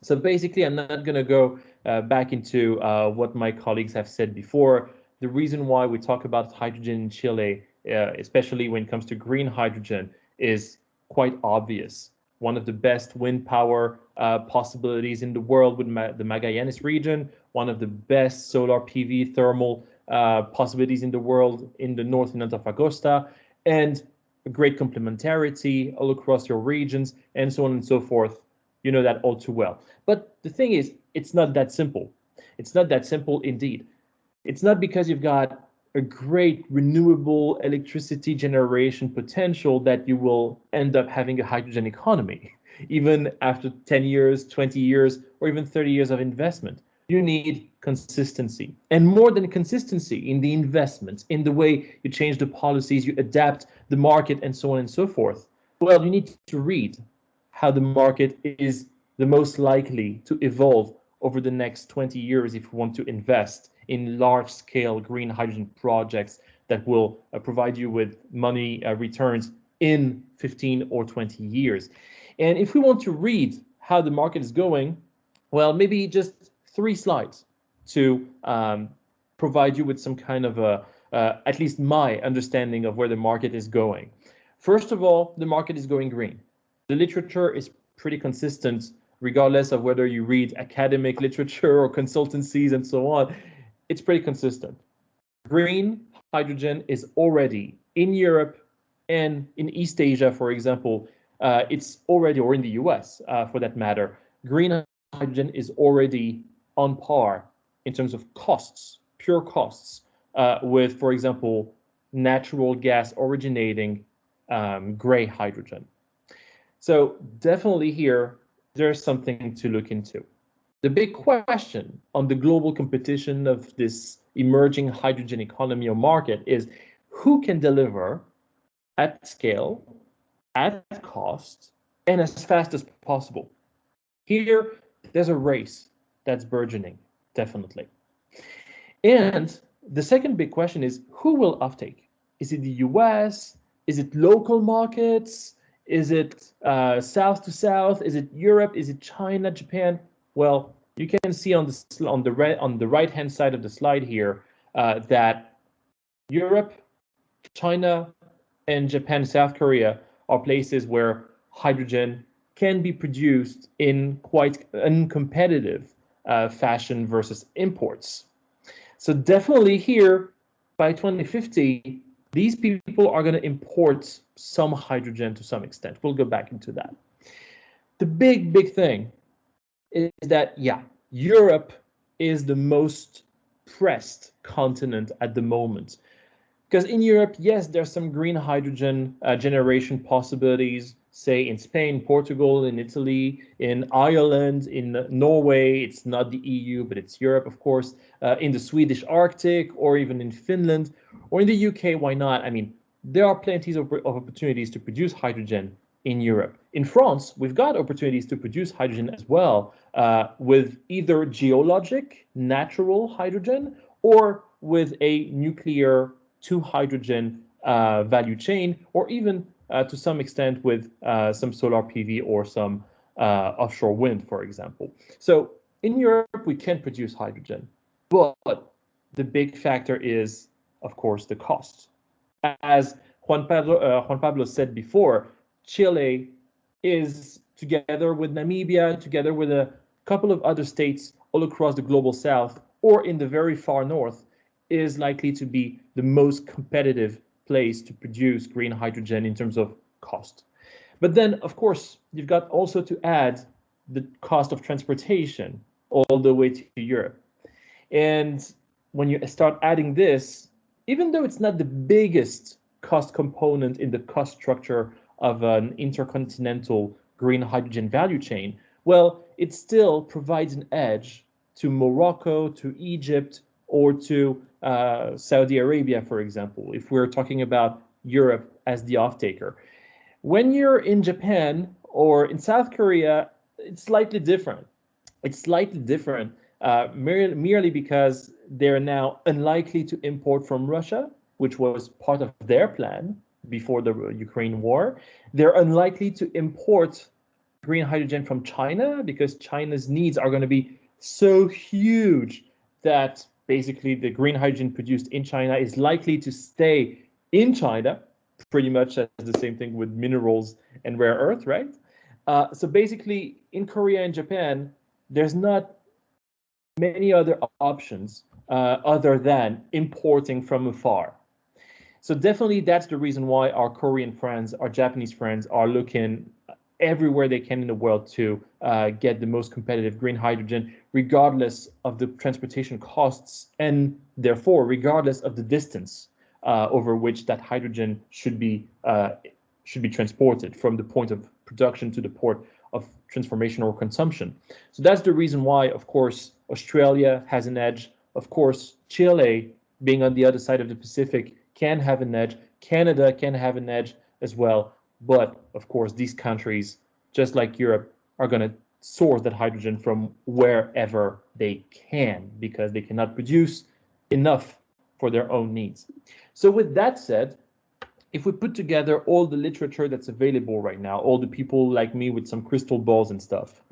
So basically, I'm not going to go back into what my colleagues have said before. The reason why we talk about hydrogen in Chile, especially when it comes to green hydrogen, is quite obvious. One of the best wind power possibilities in the world with the Magallanes region, one of the best solar PV thermal possibilities in the world in the north in Antofagasta, and a great complementarity all across your regions, and so on and so forth. You know that all too well. But the thing is, it's not that simple. It's not that simple indeed. It's not because you've got a great renewable electricity generation potential that you will end up having a hydrogen economy, even after 10 years, 20 years, or even 30 years of investment. You need consistency, and more than consistency in the investments, in the way you change the policies, you adapt the market, and so on and so forth. Well, you need to read how the market is the most likely to evolve over the next 20 years if we want to invest in large-scale green hydrogen projects that will provide you with money returns in 15 or 20 years. And if we want to read how the market is going, well, maybe just 3 slides to provide you with some kind of at least my understanding of where the market is going. First of all, the market is going green. The literature is pretty consistent, regardless of whether you read academic literature or consultancies and so on. It's pretty consistent. Green hydrogen is already in Europe and in East Asia, for example. It's already, or in the US for that matter, green hydrogen is already on par in terms of costs, pure costs, with, for example, natural gas originating gray hydrogen. So definitely here, there's something to look into. The big question on the global competition of this emerging hydrogen economy or market is who can deliver at scale, at cost, and as fast as possible. Here, there's a race that's burgeoning, definitely. And the second big question is who will offtake? Is it the US? Is it local markets? Is it south to south? Is it Europe? Is it China, Japan? Well, you can see on the right-hand side of the slide here that Europe, China, and Japan, South Korea are places where hydrogen can be produced in quite uncompetitive fashion versus imports. So definitely here, by 2050, these people are going to import some hydrogen to some extent. We'll go back into that. The big thing is that, yeah, Europe is the most pressed continent at the moment. Because in Europe, yes, there's some green hydrogen generation possibilities, say in Spain, Portugal, in Italy, in Ireland, in Norway. It's not the EU, but it's Europe, of course, in the Swedish Arctic, or even in Finland, or in the UK, why not? I mean, there are plenty of opportunities to produce hydrogen in Europe. In France, we've got opportunities to produce hydrogen as well, with either geologic, natural hydrogen, or with a nuclear to hydrogen value chain, or even to some extent with some solar PV or some offshore wind, for example. So in Europe, we can produce hydrogen, but the big factor is, of course, the cost. As Juan Pablo said before, Chile is, together with Namibia, together with a couple of other states all across the global south, or in the very far north, is likely to be the most competitive place to produce green hydrogen in terms of cost. But then, of course, you've got also to add the cost of transportation all the way to Europe. And when you start adding this, even though it's not the biggest cost component in the cost structure of an intercontinental green hydrogen value chain, well, it still provides an edge to Morocco, to Egypt, or to Saudi Arabia, for example, if we're talking about Europe as the off-taker. When you're in Japan or in South Korea, it's slightly different. It's slightly different merely because they're now unlikely to import from Russia, which was part of their plan before the Ukraine war. They're unlikely to import green hydrogen from China because China's needs are going to be so huge that basically the green hydrogen produced in China is likely to stay in China, pretty much as the same thing with minerals and rare earth, right? So basically in Korea and Japan, there's not many other options other than importing from afar. So definitely that's the reason why our Korean friends, our Japanese friends are looking everywhere they can in the world to get the most competitive green hydrogen, regardless of the transportation costs, and therefore regardless of the distance over which that hydrogen should be transported from the point of production to the port of transformation or consumption. So that's the reason why, of course, Australia has an edge. Of course, Chile, being on the other side of the Pacific, can have an edge. Canada can have an edge as well. But of course, these countries, just like Europe, are going to source that hydrogen from wherever they can, because they cannot produce enough for their own needs. So with that said, if we put together all the literature that's available right now, all the people like me with some crystal balls and stuff,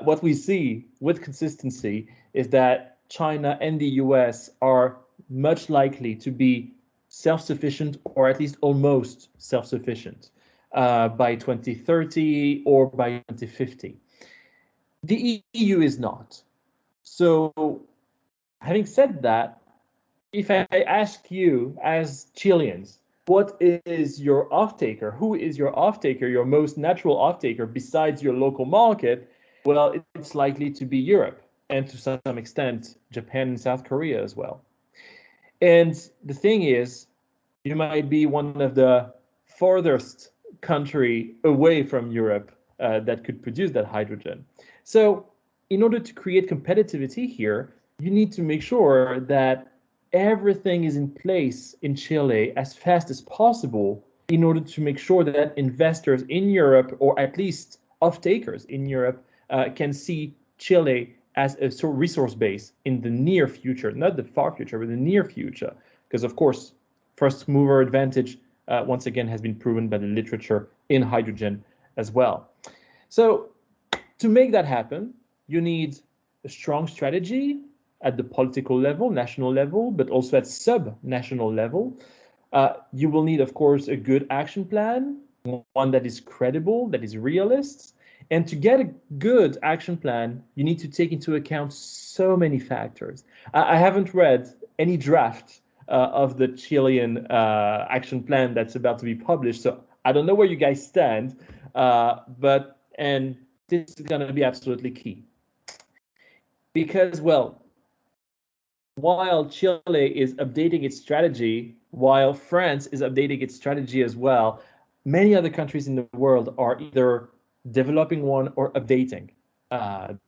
what we see with consistency is that China and the US are much likely to be self-sufficient, or at least almost self-sufficient by 2030 or by 2050. The EU is not. So having said that, if I ask you as Chileans, what is your off-taker? Who is your off-taker, your most natural off-taker besides your local market? Well, it's likely to be Europe, and to some extent, Japan and South Korea as well. And the thing is, you might be one of the farthest country away from Europe that could produce that hydrogen. So in order to create competitivity here, you need to make sure that everything is in place in Chile as fast as possible in order to make sure that investors in Europe, or at least off-takers in Europe, can see Chile as a sort of resource base in the near future, not the far future, but the near future. Because of course, first mover advantage, once again, has been proven by the literature in hydrogen as well. So to make that happen, you need a strong strategy at the political level, national level, but also at sub-national level. You will need, of course, a good action plan, one that is credible, that is realist. And to get a good action plan, you need to take into account so many factors. I haven't read any draft of the Chilean action plan that's about to be published, so I don't know where you guys stand, and this is going to be absolutely key. Because, well, while Chile is updating its strategy, while France is updating its strategy as well, many other countries in the world are either developing one or updating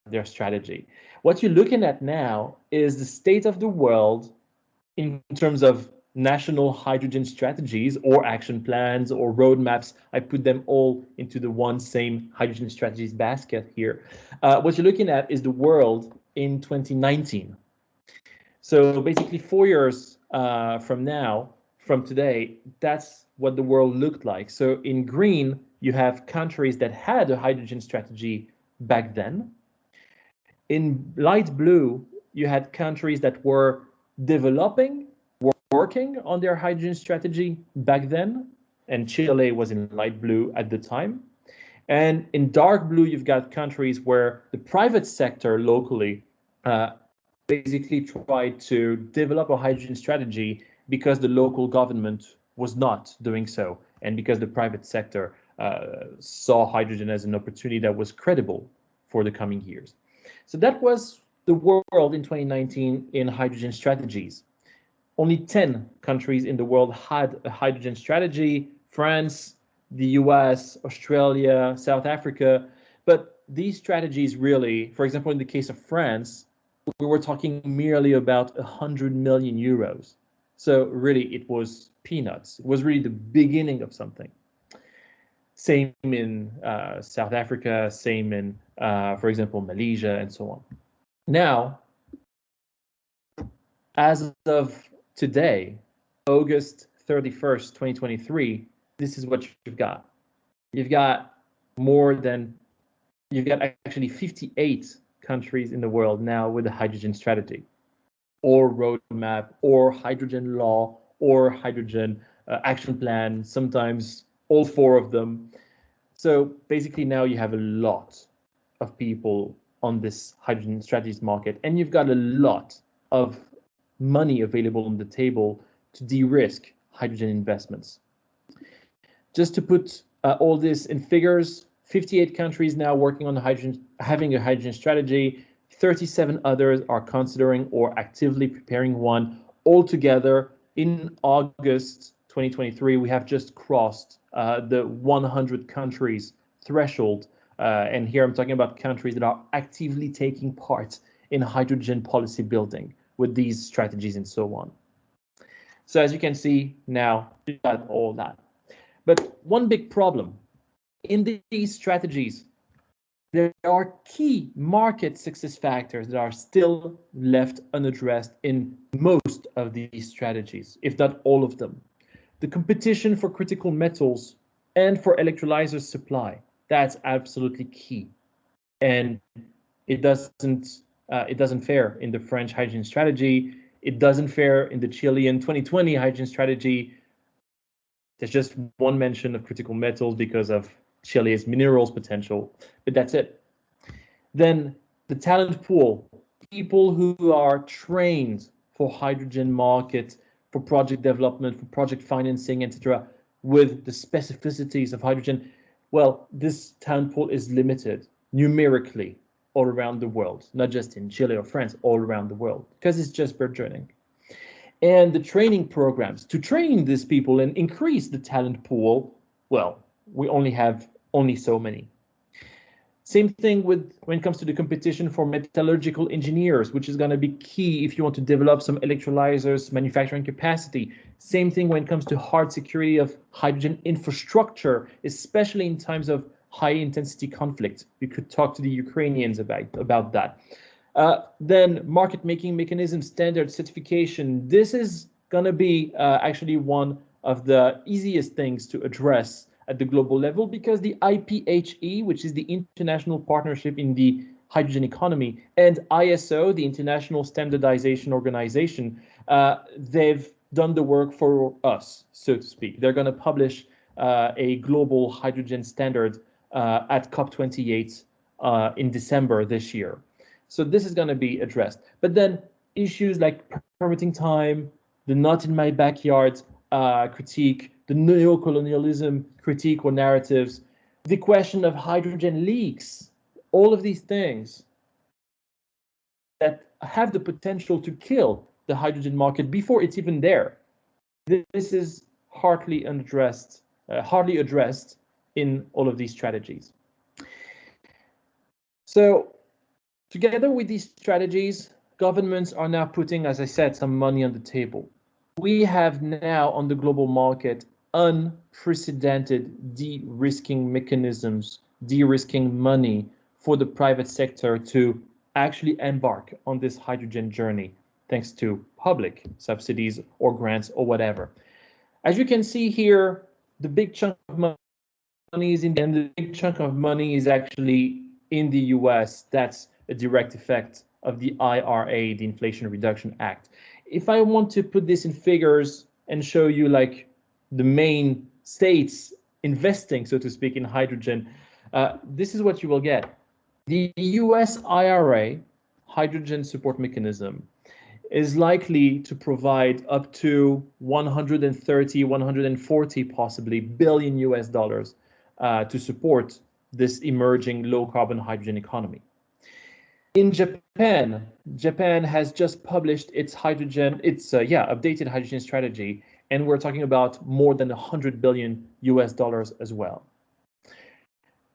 their strategy. What you're looking at now is the state of the world in terms of national hydrogen strategies or action plans or roadmaps. I put them all into the one same hydrogen strategies basket here. What you're looking at is the world in 2019. So basically 4 years from today, that's what the world looked like. So in green, you have countries that had a hydrogen strategy back then. In light blue, you had countries that were developing, working on their hydrogen strategy back then, and Chile was in light blue at the time. And in dark blue, you've got countries where the private sector locally basically tried to develop a hydrogen strategy because the local government was not doing so, and because the private sector saw hydrogen as an opportunity that was credible for the coming years. So that was the world in 2019 in hydrogen strategies. Only 10 countries in the world had a hydrogen strategy: France, the US, Australia, South Africa. But these strategies really, for example, in the case of France, we were talking merely about 100 million euros. So really, it was peanuts. It was really the beginning of something. Same in South Africa, same in, for example, Malaysia, and so on. Now, as of today, August 31st, 2023, this is what you've got. You've got actually 58 countries in the world now with a hydrogen strategy, or roadmap, or hydrogen law, or hydrogen action plan, sometimes all 4 of them. So basically now you have a lot of people on this hydrogen strategies market, and you've got a lot of money available on the table to de-risk hydrogen investments. Just to put all this in figures, 58 countries now working on having a hydrogen strategy, 37 others are considering or actively preparing one. Altogether, in August 2023, we have just crossed the 100 countries threshold. And here I'm talking about countries that are actively taking part in hydrogen policy building with these strategies and so on. So as you can see now, we've got all that. But one big problem in these strategies, there are key market success factors that are still left unaddressed in most of these strategies, if not all of them. The competition for critical metals and for electrolyzer supply, that's absolutely key. And it doesn't fare in the French hydrogen strategy. It doesn't fare in the Chilean 2020 hydrogen strategy. There's just one mention of critical metals because of Chile's minerals potential, but that's it. Then the talent pool, people who are trained for hydrogen market, for project development, for project financing, etc., with the specificities of hydrogen. Well, this talent pool is limited numerically all around the world, not just in Chile or France, all around the world, because it's just burgeoning. And the training programs to train these people and increase the talent pool, well, we only have so many. Same thing with when it comes to the competition for metallurgical engineers, which is going to be key if you want to develop some electrolyzers manufacturing capacity. Same thing when it comes to hard security of hydrogen infrastructure, especially in times of high intensity conflict. You could talk to the Ukrainians about that. Then market making mechanism, standard certification. This is going to be actually one of the easiest things to address at the global level, because the IPHE, which is the International Partnership in the Hydrogen Economy, and ISO, the International Standardization Organization, they've done the work for us, so to speak. They're going to publish a global hydrogen standard at COP28 in December this year. So this is going to be addressed. But then issues like permitting time, the not in my backyard critique, the neocolonialism critique or narratives, the question of hydrogen leaks, all of these things that have the potential to kill the hydrogen market before it's even there. This is hardly addressed in all of these strategies. So together with these strategies, governments are now putting, as I said, some money on the table. We have now on the global market unprecedented de-risking mechanisms, de-risking money for the private sector to actually embark on this hydrogen journey, thanks to public subsidies or grants or whatever. As you can see here, the big chunk of money is and the big chunk of money is actually in the US. That's a direct effect of the IRA, the Inflation Reduction Act. If I want to put this in figures and show you like the main states investing, so to speak, in hydrogen, this is what you will get. The US IRA, Hydrogen Support Mechanism, is likely to provide up to 130, 140 possibly billion US dollars to support this emerging low carbon hydrogen economy. In Japan, Japan has just published its updated hydrogen strategy, and we're talking about more than 100 billion US dollars as well.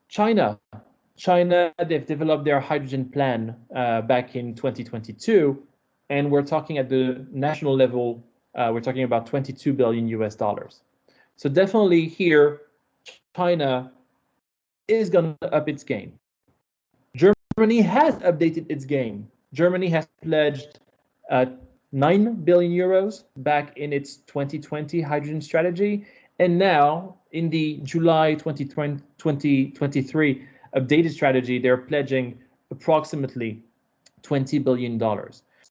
China, they've developed their hydrogen plan back in 2022, and we're talking at the national level, we're talking about 22 billion US dollars. So definitely here, China is going to up its game. Germany has updated its game. Germany has pledged 9 billion euros back in its 2020 hydrogen strategy. And now in the July 2023 updated strategy, they're pledging approximately $20 billion.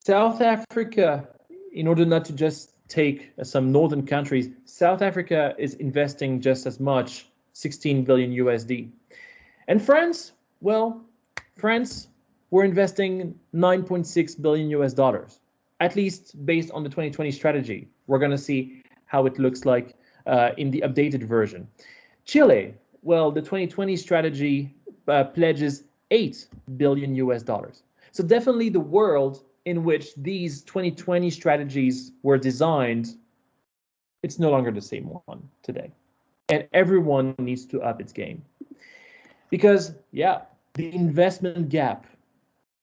South Africa, in order not to just take some northern countries, South Africa is investing just as much, 16 billion USD. And France, well, France, we're investing 9.6 billion US dollars, at least based on the 2020 strategy. We're going to see how it looks like in the updated version. Chile, well, the 2020 strategy pledges 8 billion US dollars. So definitely the world in which these 2020 strategies were designed, it's no longer the same one today. And everyone needs to up its game. Because, yeah, the investment gap,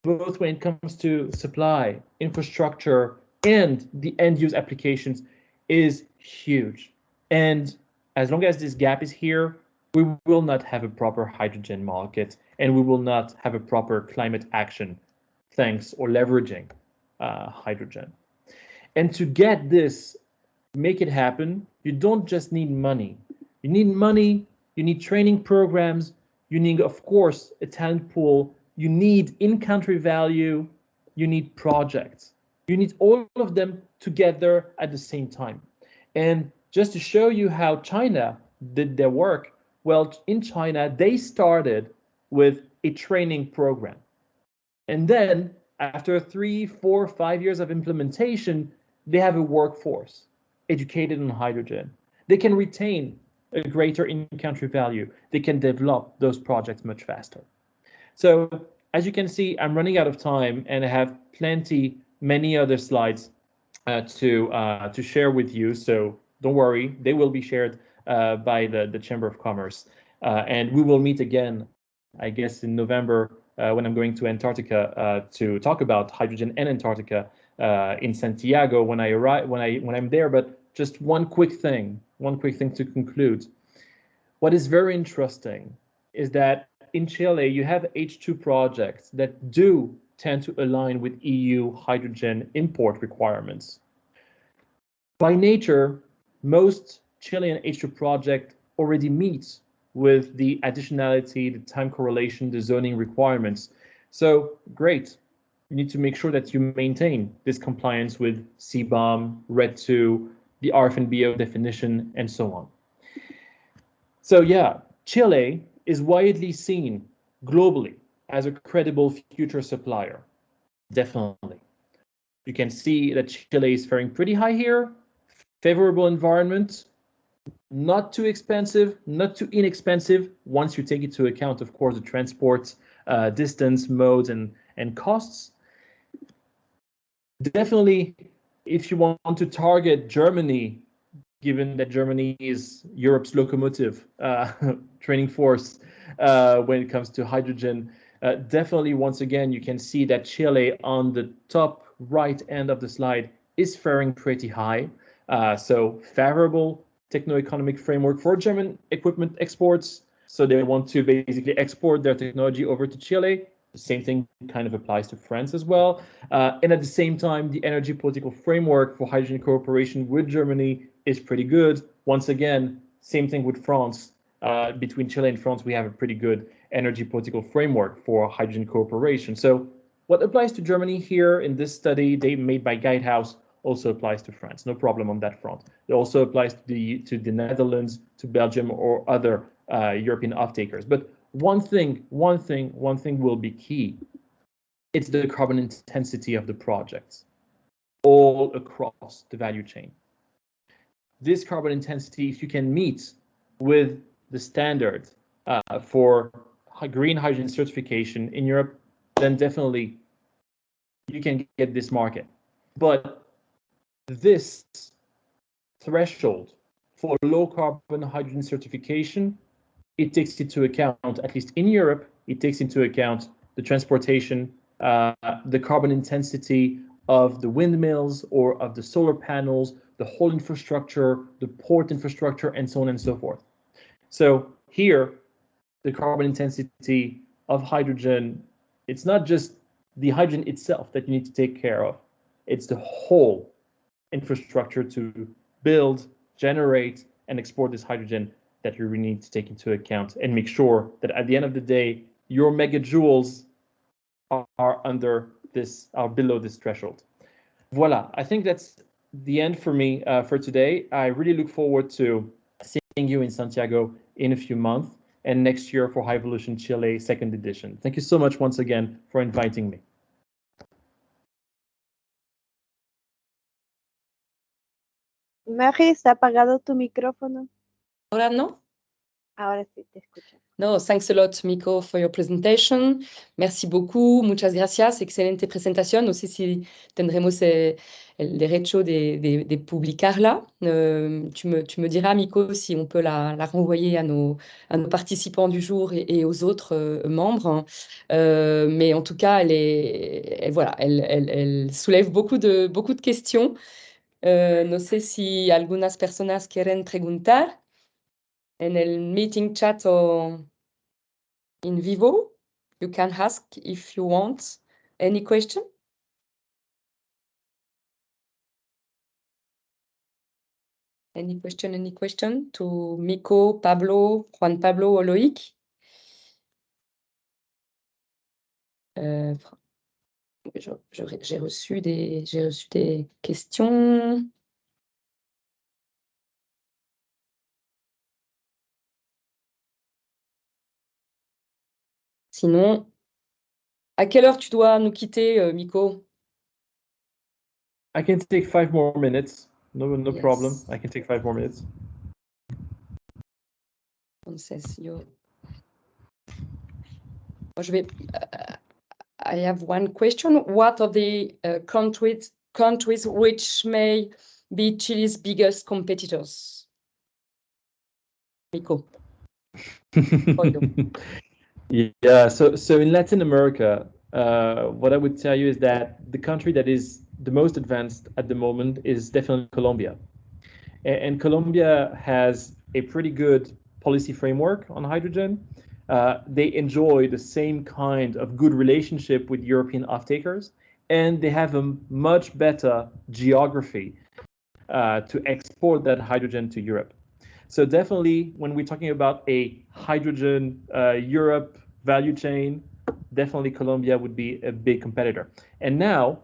both when it comes to supply, infrastructure, and the end-use applications, is huge. And as long as this gap is here, we will not have a proper hydrogen market, and we will not have a proper climate action, thanks or leveraging hydrogen. And to get this, make it happen, you don't just need money. You need money, you need training programs, you need, of course, a talent pool, you need in-country value, you need projects. You need all of them together at the same time. And just to show you how China did their work, well, in China, they started with a training program. And then after 3, 4, 5 years of implementation, they have a workforce educated on hydrogen. They can retain a greater in-country value. They can develop those projects much faster. So as you can see, I'm running out of time, and I have many other slides to share with you. So don't worry, they will be shared by the Chamber of Commerce. And we will meet again I guess, in November when I'm going to Antarctica to talk about hydrogen and Antarctica in Santiago when I'm there. But just one quick thing to conclude. What is very interesting is that in Chile, you have H2 projects that do tend to align with EU hydrogen import requirements. By nature, most Chilean H2 projects already meet with the additionality, the time correlation, the zoning requirements. So great, you need to make sure that you maintain this compliance with CBAM, RED II, the RFNBO definition, and so on. So yeah, Chile is widely seen globally as a credible future supplier, definitely. You can see that Chile is faring pretty high here, favorable environment, not too expensive, not too inexpensive, once you take into account, of course, the transport distance, modes, and costs. Definitely, if you want to target Germany, given that Germany is Europe's locomotive training force when it comes to hydrogen, definitely, once again, you can see that Chile on the top right end of the slide is faring pretty high. So favorable techno-economic framework for German equipment exports. So they want to basically export their technology over to Chile. The same thing kind of applies to France as well. And at the same time, the energy political framework for hydrogen cooperation with Germany is pretty good. Once again, same thing with France. Between Chile and France, we have a pretty good energy political framework for hydrogen cooperation. So what applies to Germany here in this study they made by Guidehouse also applies to France. No problem on that front. It also applies to the Netherlands, to Belgium, or other European off-takers. But one thing will be key. It's the carbon intensity of the projects all across the value chain. This carbon intensity, if you can meet with the standard for green hydrogen certification in Europe, then definitely you can get this market. But this threshold for low carbon hydrogen certification, it takes into account, at least in Europe, it takes into account the transportation, the carbon intensity of the windmills or of the solar panels, the whole infrastructure, the port infrastructure, and so on and so forth. So here, the carbon intensity of hydrogen, it's not just the hydrogen itself that you need to take care of. It's the whole infrastructure to build, generate, and export this hydrogen that you really need to take into account and make sure that at the end of the day, your megajoules are under this, are below this threshold. Voila, I think that's the end for me for today. I really look forward to seeing you in Santiago in a few months and next year for High Evolution Chile 2nd edition. Thank you so much once again for inviting me. Mary, ¿se ha apagado tu micrófono? Ahora no. Ahora sí, te escucho. No, thanks a lot, Miko, for your presentation. Merci beaucoup, muchas gracias. Excelente presentación. No sé si tendremos el derecho de publicarla. Tu me diras, Miko, si on peut la renvoyer à nos participants du jour et aux autres membres. Mais en tout cas, elle soulève beaucoup de questions. No sé si algunas personas quieren preguntar en el meeting chat o in vivo. You can ask if you want any question. Any question to Miko, Pablo, Juan Pablo or Loïc? J'ai reçu des questions. Sinon, à quelle heure tu dois nous quitter, Miko? I can take 5 more minutes. No Yes. problem. I can take 5 more minutes. I have one question. What are the countries which may be Chile's biggest competitors? Miko. Yeah, so in Latin America, what I would tell you is that the country that is the most advanced at the moment is definitely Colombia. And Colombia has a pretty good policy framework on hydrogen. They enjoy the same kind of good relationship with European off-takers, and they have a much better geography to export that hydrogen to Europe. So definitely, when we're talking about a hydrogen Europe value chain, definitely Colombia would be a big competitor. And now,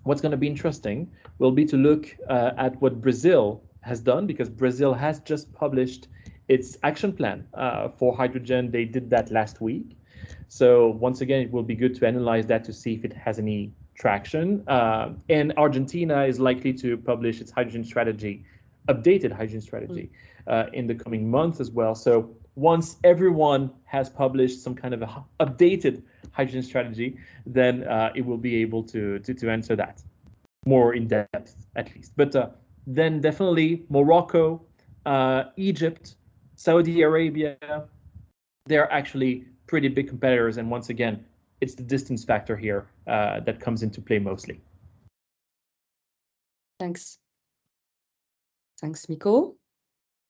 what's going to be interesting will be to look at what Brazil has done, because Brazil has just published its action plan for hydrogen. They did that last week. So once again, it will be good to analyze that to see if it has any traction. And Argentina is likely to publish its hydrogen strategy, updated hydrogen strategy, in the coming months as well. So once everyone has published some kind of a updated hydrogen strategy, then it will be able to answer that more in depth, at least. But then definitely Morocco, Egypt, Saudi Arabia, they're actually pretty big competitors. And once again, it's the distance factor here that comes into play mostly. Thanks. Thanks, Miko.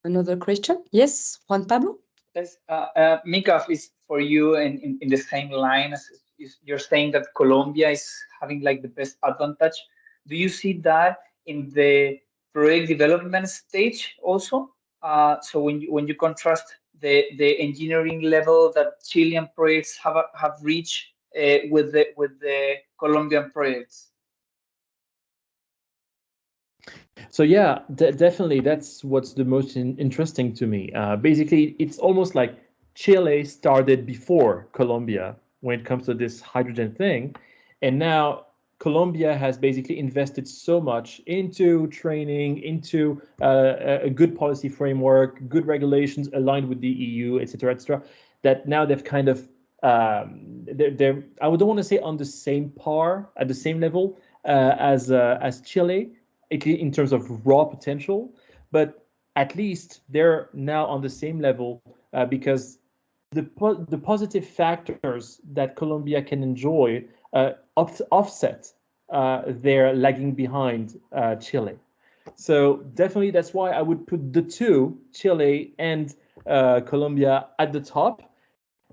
Another question? Yes, Juan Pablo? Yes, Mikaa, is for you in the same line as you're saying that Colombia is having like the best advantage. Do you see that in the project development stage also? So when you contrast the engineering level that Chilean projects have reached with the Colombian projects? So yeah, definitely that's what's the most interesting to me. Basically, it's almost like Chile started before Colombia when it comes to this hydrogen thing, and now Colombia has basically invested so much into training, into a good policy framework, good regulations aligned with the EU, etc., etc., that now they've kind of they're I don't want to say on the same par, at the same level as Chile in terms of raw potential, but at least they're now on the same level because the positive factors that Colombia can enjoy offset their lagging behind Chile. So definitely that's why I would put the two, Chile and Colombia, at the top.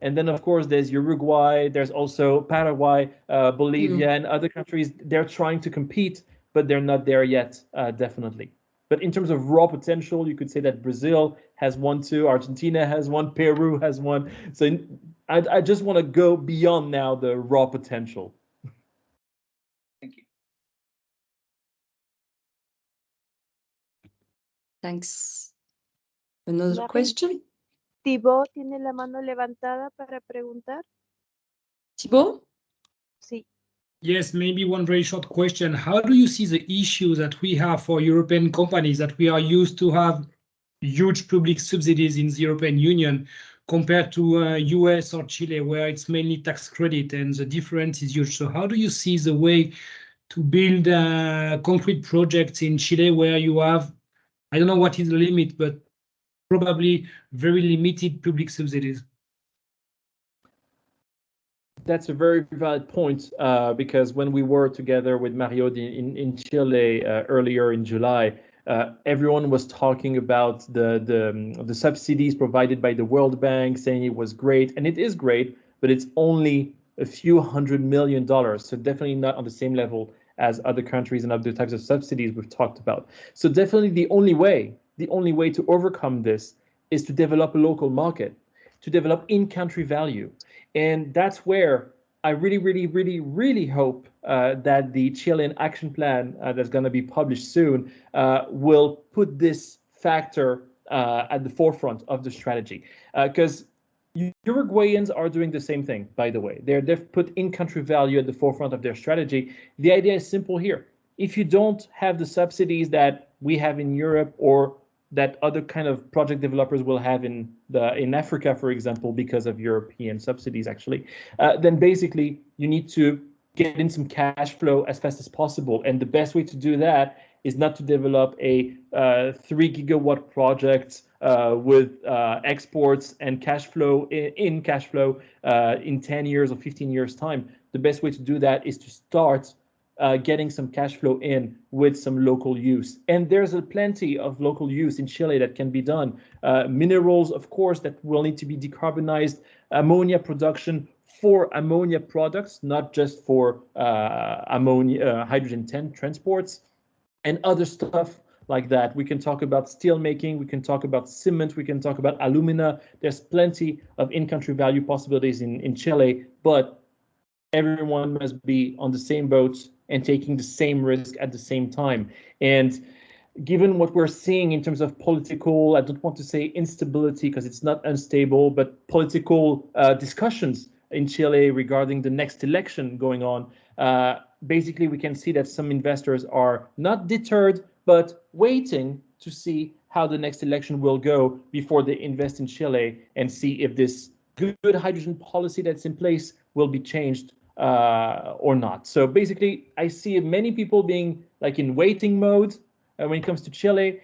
And then, of course, there's Uruguay, there's also Paraguay, Bolivia, and other countries. They're trying to compete, but they're not there yet, definitely. But in terms of raw potential, you could say that Brazil has one, too. Argentina has one. Peru has one. So I just want to go beyond now the raw potential. Thank you. Thanks. Another question? Thibaut tiene la mano levantada para preguntar. Thibaut? Sí. Yes, maybe one very short question. How do you see the issue that we have for European companies, that we are used to have huge public subsidies in the European Union compared to US or Chile, where it's mainly tax credit and the difference is huge? So how do you see the way to build concrete projects in Chile where you have, I don't know what is the limit, but probably very limited public subsidies? That's a very valid point because when we were together with Mario in Chile earlier in July, everyone was talking about the subsidies provided by the World Bank, saying it was great, and it is great, but it's only a few $100 million, so definitely not on the same level as other countries and other types of subsidies we've talked about. So definitely the only way to overcome this is to develop a local market, to develop in-country value. And that's where I really hope that the Chilean action plan that's going to be published soon will put this factor at the forefront of the strategy. Because Uruguayans are doing the same thing, by the way. They've put in-country value at the forefront of their strategy. The idea is simple here. If you don't have the subsidies that we have in Europe or that other kind of project developers will have in Africa, for example, because of European subsidies, actually, then basically you need to get in some cash flow as fast as possible. And the best way to do that is not to develop a 3 gigawatt project with exports and cash flow in 10 years or 15 years time. The best way to do that is to start getting some cash flow in with some local use. And there's plenty of local use in Chile that can be done. Minerals, of course, that will need to be decarbonized, ammonia production for ammonia products, not just for hydrogen transports, and other stuff like that. We can talk about steel making, we can talk about cement, we can talk about alumina. There's plenty of in-country value possibilities in Chile, but everyone must be on the same boat and taking the same risk at the same time. And given what we're seeing in terms of political, I don't want to say instability because it's not unstable, but political discussions in Chile regarding the next election going on, basically we can see that some investors are not deterred, but waiting to see how the next election will go before they invest in Chile and see if this good hydrogen policy that's in place will be changed or not. So basically, I see many people being like in waiting mode when it comes to Chile,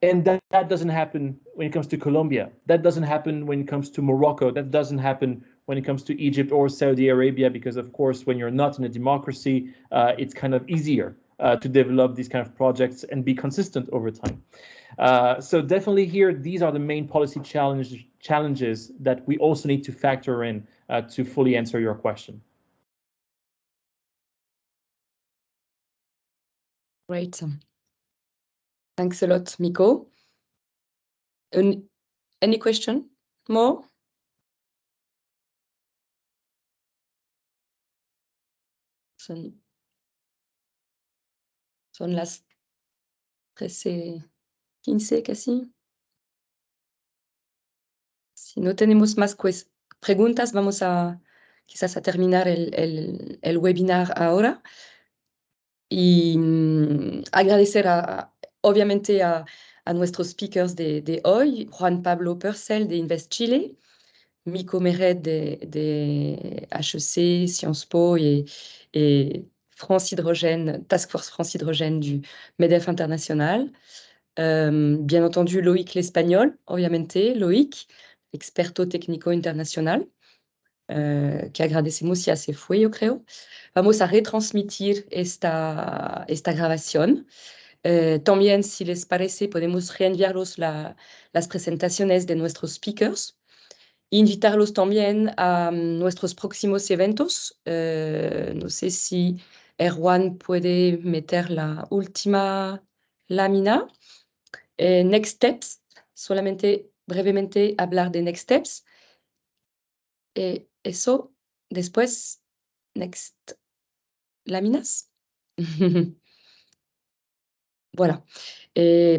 and that doesn't happen when it comes to Colombia. That doesn't happen when it comes to Morocco. That doesn't happen when it comes to Egypt or Saudi Arabia, because of course, when you're not in a democracy, it's kind of easier to develop these kind of projects and be consistent over time. So definitely here, these are the main policy challenges that we also need to factor in to fully answer your question. Great. Thanks a lot, Mikaa. Any question more? Son las 13:15 casi. Si no tenemos más preguntas, vamos a quizás a terminar el webinar ahora. Y agradecer obviamente a nuestros speakers de hoy, Juan Pablo Purcell de InvestChile, Mikaa BLUGEON-MERED de HEC, Sciences Po et France Hydrogène, Task Force France Hydrogène du MEDEF International. Bien entendu, Loïc Lespagnol, obviamente, Loïc, Experto, Técnico, Internacional, que agradecemos ya se fue, yo creo. Vamos a retransmitir esta grabación. También, si les parece, podemos reenviarlos las presentaciones de nuestros speakers. Invitarlos también a nuestros próximos eventos. No sé si Juan puede meter la última lámina. Next Steps, solamente brevemente hablar de Next Steps. Eso, después, next láminas. Voilà.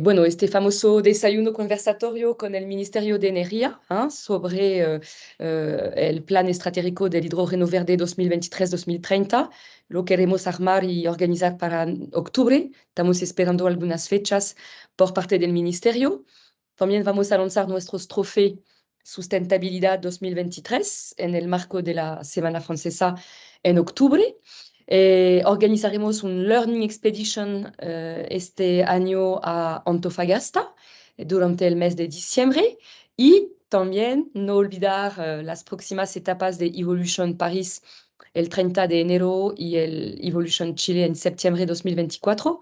Bueno, este famoso desayuno conversatorio con el Ministerio de Energía sobre el plan estratégico del hidrógeno verde 2023-2030. Lo queremos armar y organizar para octubre. Estamos esperando algunas fechas por parte del Ministerio. También vamos a lanzar nuestros trofeos Sustentabilidad 2023 en el marco de la Semana Francesa en octubre. Organizaremos un Learning Expedition este año a Antofagasta durante el mes de diciembre y también no olvidar las próximas etapas de Evolution Paris el 30 de enero y el Evolution Chile en septiembre de 2024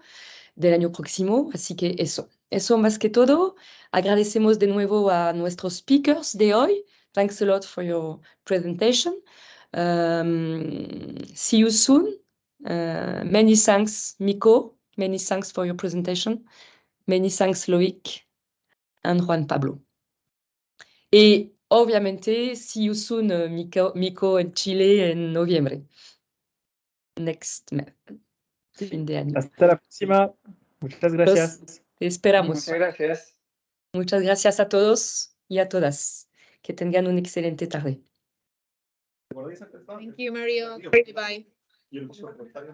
del año próximo. Así que eso más que todo. Agradecemos de nuevo a nuestros speakers de hoy. Thanks a lot for your presentation. See you soon. Many thanks, Mikaa. Many thanks for your presentation. Many thanks, Loïc and Juan Pablo. Y obviamente, see you soon, Mikaa en Chile en noviembre. Next fin de año. Hasta la próxima. Muchas gracias. Los esperamos. Muchas gracias. Muchas gracias a todos y a todas. Que tengan una excelente tarde. Thank you, Mario. Bye-bye.